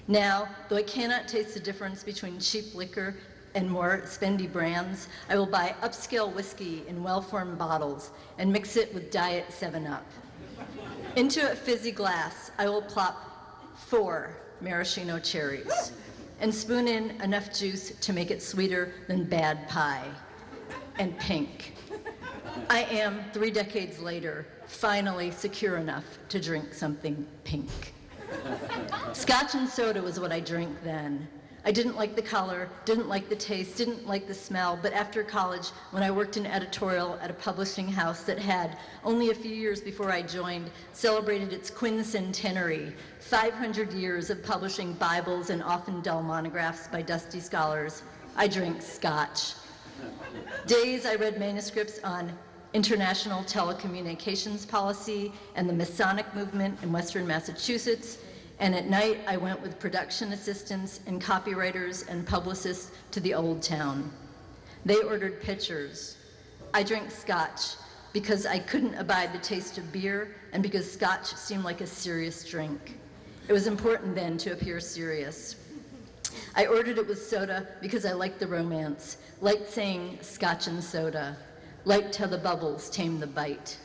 Now, though I cannot taste the difference between cheap liquor and more spendy brands, I will buy upscale whiskey in well-formed bottles and mix it with Diet 7-Up. Into a fizzy glass, I will plop 4 maraschino cherries and spoon in enough juice to make it sweeter than bad pie. And pink. I am, 3 decades later, finally secure enough to drink something pink. Scotch and soda was what I drank then. I didn't like the color, didn't like the taste, didn't like the smell, but after college, when I worked in editorial at a publishing house that had, only a few years before I joined, celebrated its quincentenary, 500 years of publishing Bibles and often dull monographs by dusty scholars, I drank Scotch. Days I read manuscripts on international telecommunications policy and the Masonic movement in Western Massachusetts, and at night, I went with production assistants and copywriters and publicists to the Old Town. They ordered pitchers. I drank Scotch because I couldn't abide the taste of beer and because Scotch seemed like a serious drink. It was important then to appear serious. I ordered it with soda because I liked the romance, liked saying Scotch and soda, liked how the bubbles tamed the bite.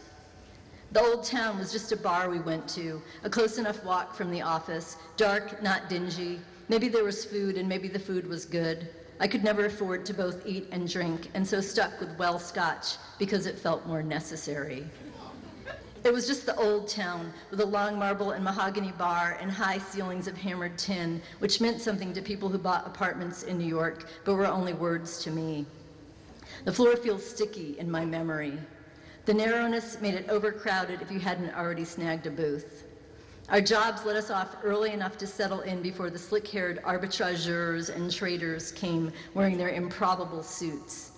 The Old Town was just a bar we went to, a close enough walk from the office, dark, not dingy. Maybe there was food and maybe the food was good. I could never afford to both eat and drink, and so stuck with well Scotch because it felt more necessary. It was just the Old Town with a long marble and mahogany bar and high ceilings of hammered tin, which meant something to people who bought apartments in New York, but were only words to me. The floor feels sticky in my memory. The narrowness made it overcrowded if you hadn't already snagged a booth. Our jobs let us off early enough to settle in before the slick-haired arbitrageurs and traders came wearing their improbable suits.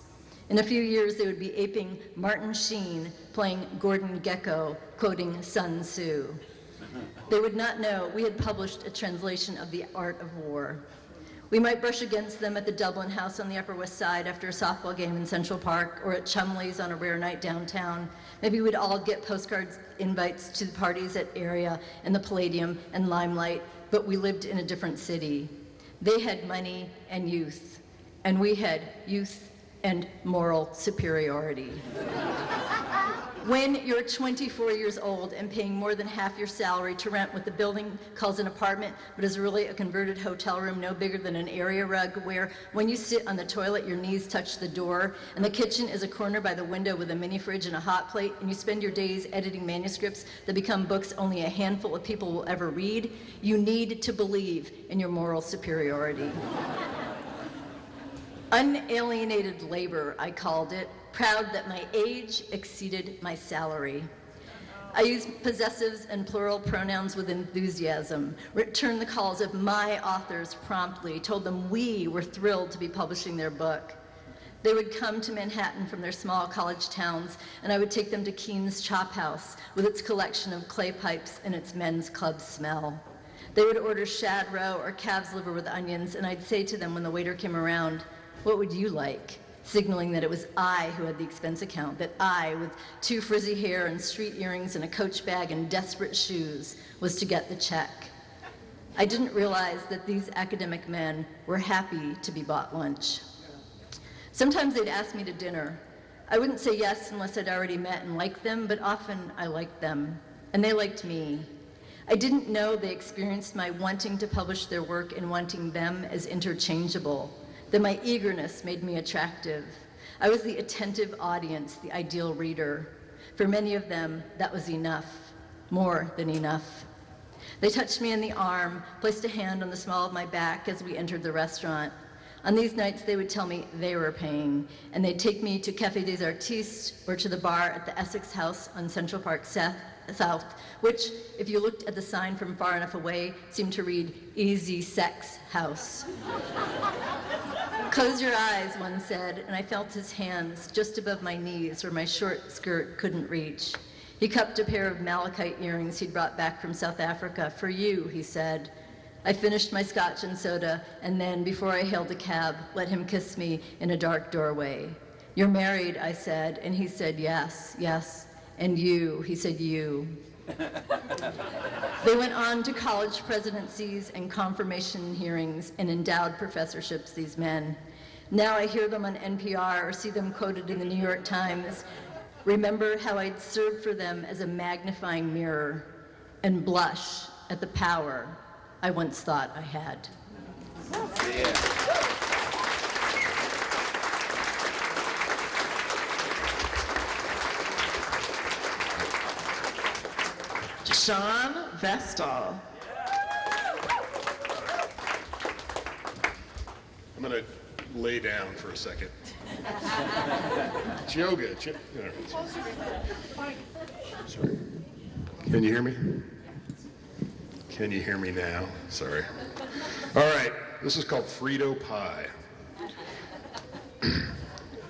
In a few years, they would be aping Martin Sheen, playing Gordon Gekko, quoting Sun Tzu. They would not know we had published a translation of The Art of War. We might brush against them at the Dublin House on the Upper West Side after a softball game in Central Park, or at Chumley's on a rare night downtown. Maybe we'd all get postcards invites to the parties at Area and the Palladium and Limelight, but we lived in a different city. They had money and youth, and we had youth and moral superiority. When you're 24 years old and paying more than half your salary to rent what the building calls an apartment, but is really a converted hotel room no bigger than an area rug, where when you sit on the toilet, your knees touch the door, and the kitchen is a corner by the window with a mini fridge and a hot plate, and you spend your days editing manuscripts that become books only a handful of people will ever read, you need to believe in your moral superiority. Unalienated labor, I called it, proud that my age exceeded my salary. I used possessives and plural pronouns with enthusiasm, returned the calls of my authors promptly, told them we were thrilled to be publishing their book. They would come to Manhattan from their small college towns, and I would take them to Keen's Chop House with its collection of clay pipes and its men's club smell. They would order shad roe or calf's liver with onions, and I'd say to them when the waiter came around, "What would you like?" signaling that it was I who had the expense account, that I, with 2 frizzy hair and street earrings and a Coach bag and desperate shoes, was to get the check. I didn't realize that these academic men were happy to be bought lunch. Sometimes they'd ask me to dinner. I wouldn't say yes unless I'd already met and liked them, but often I liked them, and they liked me. I didn't know they experienced my wanting to publish their work and wanting them as interchangeable, that my eagerness made me attractive. I was the attentive audience, the ideal reader. For many of them, that was enough, more than enough. They touched me in the arm, placed a hand on the small of my back as we entered the restaurant. On these nights, they would tell me they were paying, and they'd take me to Café des Artistes or to the bar at the Essex House on Central Park South, which, if you looked at the sign from far enough away, seemed to read Easy Sex House. Close your eyes, one said, and I felt his hands just above my knees where my short skirt couldn't reach. He cupped a pair of malachite earrings he'd brought back from South Africa. "For you," he said. I finished my scotch and soda, and then, before I hailed a cab, let him kiss me in a dark doorway. "You're married," I said, and he said, "Yes, yes." "And you," he said, "you." They went on to college presidencies and confirmation hearings and endowed professorships, these men. Now I hear them on NPR or see them quoted in the New York Times. Remember how I'd served for them as a magnifying mirror and blush at the power I once thought I had. Sean Vestal. I'm going to lay down for a second. It's yoga. Sorry. Can you hear me? Can you hear me now? Sorry. All right. This is called Frito Pie.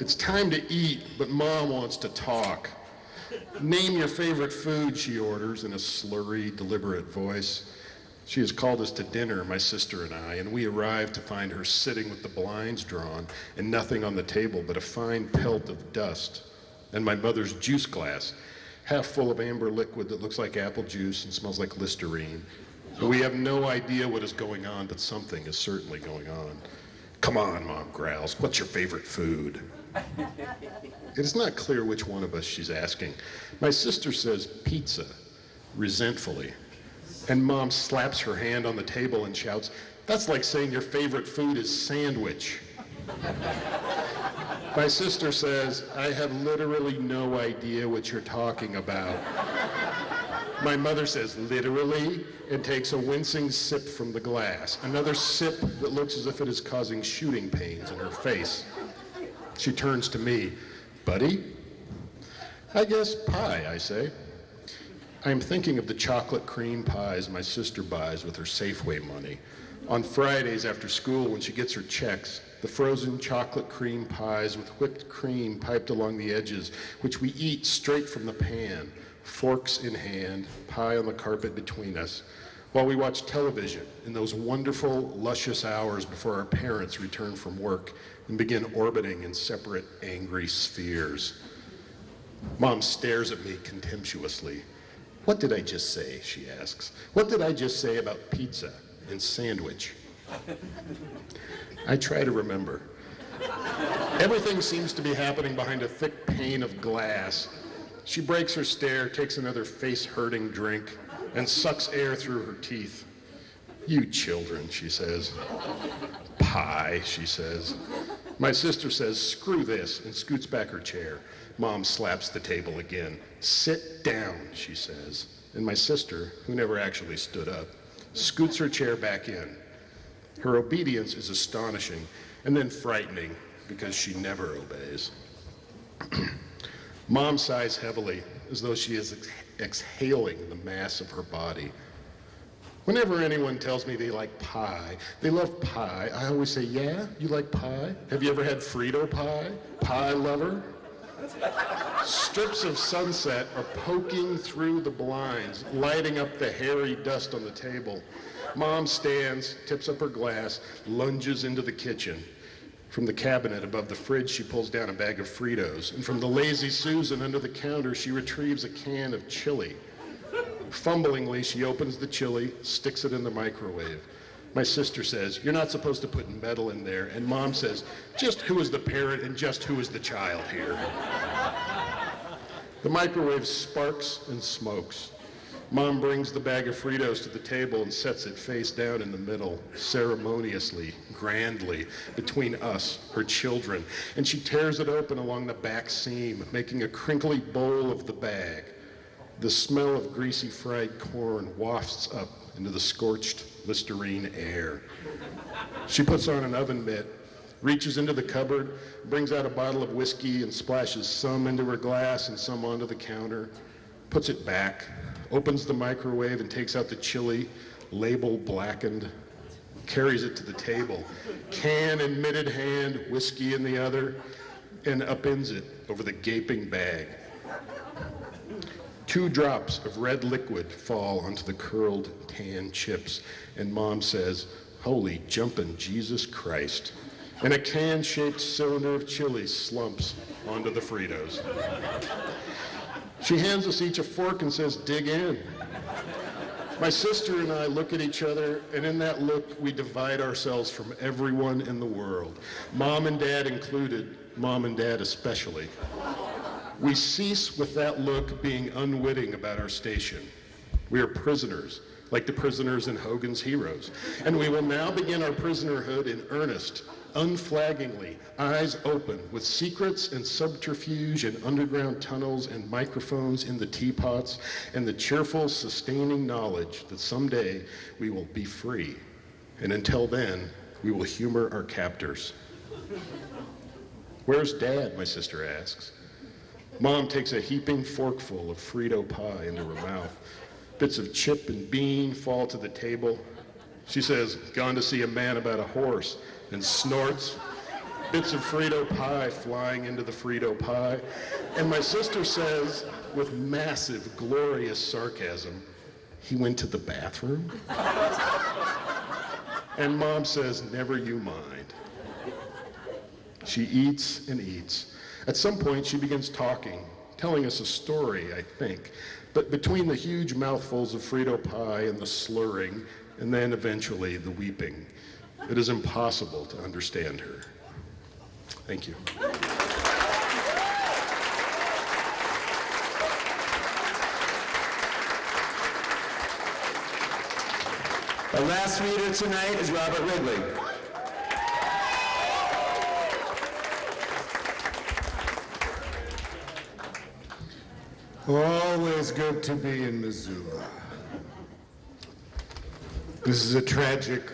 It's time to eat, but Mom wants to talk. Name your favorite food, she orders in a slurry, deliberate voice. She has called us to dinner, my sister and I, and we arrived to find her sitting with the blinds drawn and nothing on the table but a fine pelt of dust, and my mother's juice glass, half full of amber liquid that looks like apple juice and smells like Listerine. And we have no idea what is going on, but something is certainly going on. Come on, Mom growls. What's your favorite food? It is not clear which one of us she's asking. My sister says pizza, resentfully. And Mom slaps her hand on the table and shouts, "That's like saying your favorite food is sandwich." My sister says, "I have literally no idea what you're talking about." My mother says, "Literally," and takes a wincing sip from the glass. Another sip that looks as if it is causing shooting pains in her face. She turns to me. Buddy? I guess pie, I say. I am thinking of the chocolate cream pies my sister buys with her Safeway money. On Fridays after school when she gets her checks, the frozen chocolate cream pies with whipped cream piped along the edges, which we eat straight from the pan, forks in hand, pie on the carpet between us, while we watch television in those wonderful, luscious hours before our parents return from work and begin orbiting in separate, angry spheres. Mom stares at me contemptuously. What did I just say, she asks. What did I just say about pizza and sandwich? I try to remember. Everything seems to be happening behind a thick pane of glass. She breaks her stare, takes another face-hurting drink, and sucks air through her teeth. You children, she says. Pie, she says. My sister says, screw this, and scoots back her chair. Mom slaps the table again. Sit down, she says. And my sister, who never actually stood up, scoots her chair back in. Her obedience is astonishing and then frightening because she never obeys. Mom sighs heavily as though she is exhaling the mass of her body. Whenever anyone tells me they like pie, they love pie, I always say, yeah, you like pie? Have you ever had Frito pie? Pie lover? Strips of sunset are poking through the blinds, lighting up the hairy dust on the table. Mom stands, tips up her glass, lunges into the kitchen. From the cabinet above the fridge, she pulls down a bag of Fritos, and from the Lazy Susan under the counter, she retrieves a can of chili. Fumblingly, she opens the chili, sticks it in the microwave. My sister says, you're not supposed to put metal in there, and Mom says, just who is the parent and just who is the child here? The microwave sparks and smokes. Mom brings the bag of Fritos to the table and sets it face down in the middle, ceremoniously, grandly, between us, her children, and she tears it open along the back seam, making a crinkly bowl of the bag. The smell of greasy fried corn wafts up into the scorched Listerine air. She puts on an oven mitt, reaches into the cupboard, brings out a bottle of whiskey and splashes some into her glass and some onto the counter, puts it back, opens the microwave and takes out the chili, label blackened, carries it to the table, can in mitted hand, whiskey in the other, and upends it over the gaping bag. 2 drops of red liquid fall onto the curled tan chips, and Mom says, holy jumpin' Jesus Christ. And a can-shaped cylinder of chili slumps onto the Fritos. She hands us each a fork and says, dig in. My sister and I look at each other, and in that look, we divide ourselves from everyone in the world. Mom and Dad included, Mom and Dad especially. We cease with that look being unwitting about our station. We are prisoners, like the prisoners in Hogan's Heroes. And we will now begin our prisonerhood in earnest, unflaggingly, eyes open, with secrets and subterfuge and underground tunnels and microphones in the teapots, and the cheerful, sustaining knowledge that someday we will be free. And until then, we will humor our captors. Where's Dad? My sister asks. Mom takes a heaping forkful of Frito pie into her mouth. Bits of chip and bean fall to the table. She says, gone to see a man about a horse, and snorts. Bits of Frito pie flying into the Frito pie. And my sister says, with massive, glorious sarcasm, he went to the bathroom? And Mom says, never you mind. She eats and eats. At some point, she begins talking, telling us a story, I think. But between the huge mouthfuls of Frito pie and the slurring, and then eventually the weeping, it is impossible to understand her. Thank you. Our last reader tonight is Robert Ridley. Always good to be in Missoula. This is a tragic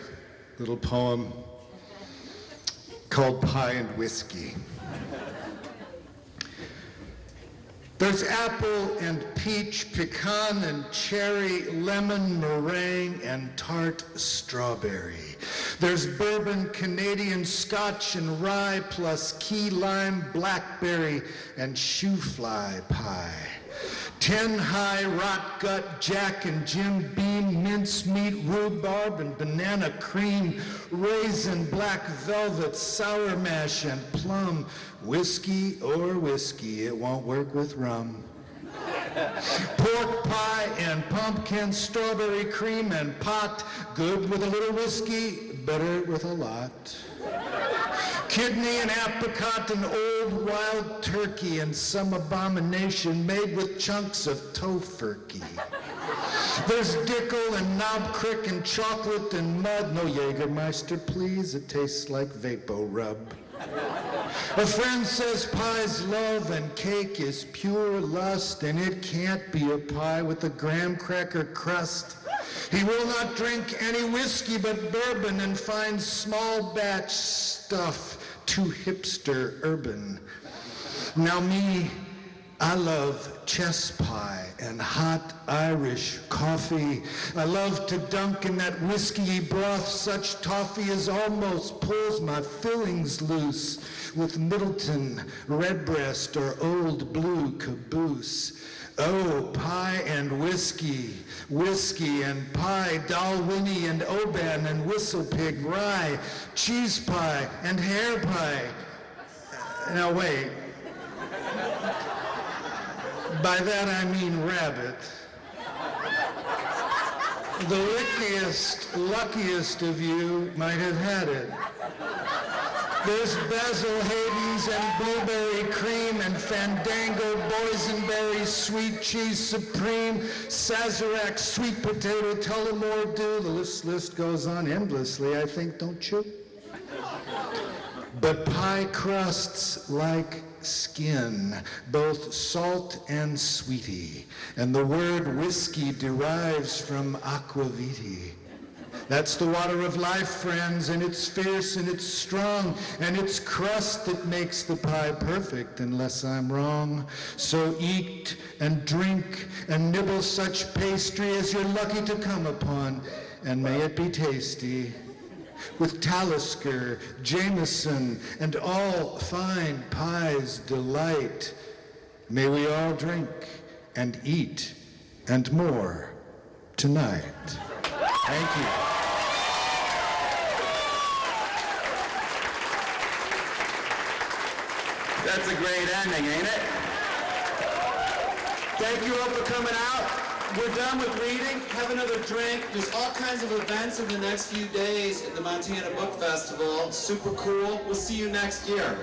little poem called Pie and Whiskey. There's apple and peach, pecan and cherry, lemon, meringue, and tart strawberry. There's bourbon, Canadian Scotch, and rye, plus key lime, blackberry, and shoe fly pie. 10 high, rot gut, Jack and Jim Beam, mincemeat, rhubarb, and banana cream, raisin, black velvet, sour mash, and plum. Whiskey or whiskey, it won't work with rum. Pork pie and pumpkin, strawberry cream and pot, good with a little whiskey, better with a lot. Kidney and apricot and old wild turkey and some abomination made with chunks of tofurkey. There's Dickel and Knob Creek and chocolate and mud. No Jägermeister, please. It tastes like Vapo Rub. A friend says pie's love and cake is pure lust, and it can't be a pie with a graham cracker crust. He will not drink any whiskey but bourbon and finds small batch stuff too hipster urban. Now me, I love chess pie and hot Irish coffee. I love to dunk in that whiskey broth such toffee as almost pulls my fillings loose with Middleton, Redbreast, or Old Blue Caboose. Oh, pie and whiskey, whiskey and pie, Dalwhinnie and Oban and Whistlepig rye, cheese pie and hare pie. Now wait. By that I mean rabbit. The luckiest of you might have had it. There's Basil Hayden's and blueberry cream and Fandango boysenberry sweet cheese supreme, Sazerac sweet potato Tullamore Dew. The list goes on endlessly, I think, don't you? But pie crusts like skin, both salt and sweety, and the word whiskey derives from aquaviti. That's the water of life, friends, and it's fierce and it's strong, and it's crust that makes the pie perfect, unless I'm wrong. So eat and drink and nibble such pastry as you're lucky to come upon, and may it be tasty. With Talisker, Jameson, and all fine pie's delight, may we all drink and eat and more tonight. Thank you. That's a great ending, ain't it? Thank you all for coming out. We're done with reading. Have another drink. There's all kinds of events in the next few days at the Montana Book Festival. Super cool. We'll see you next year.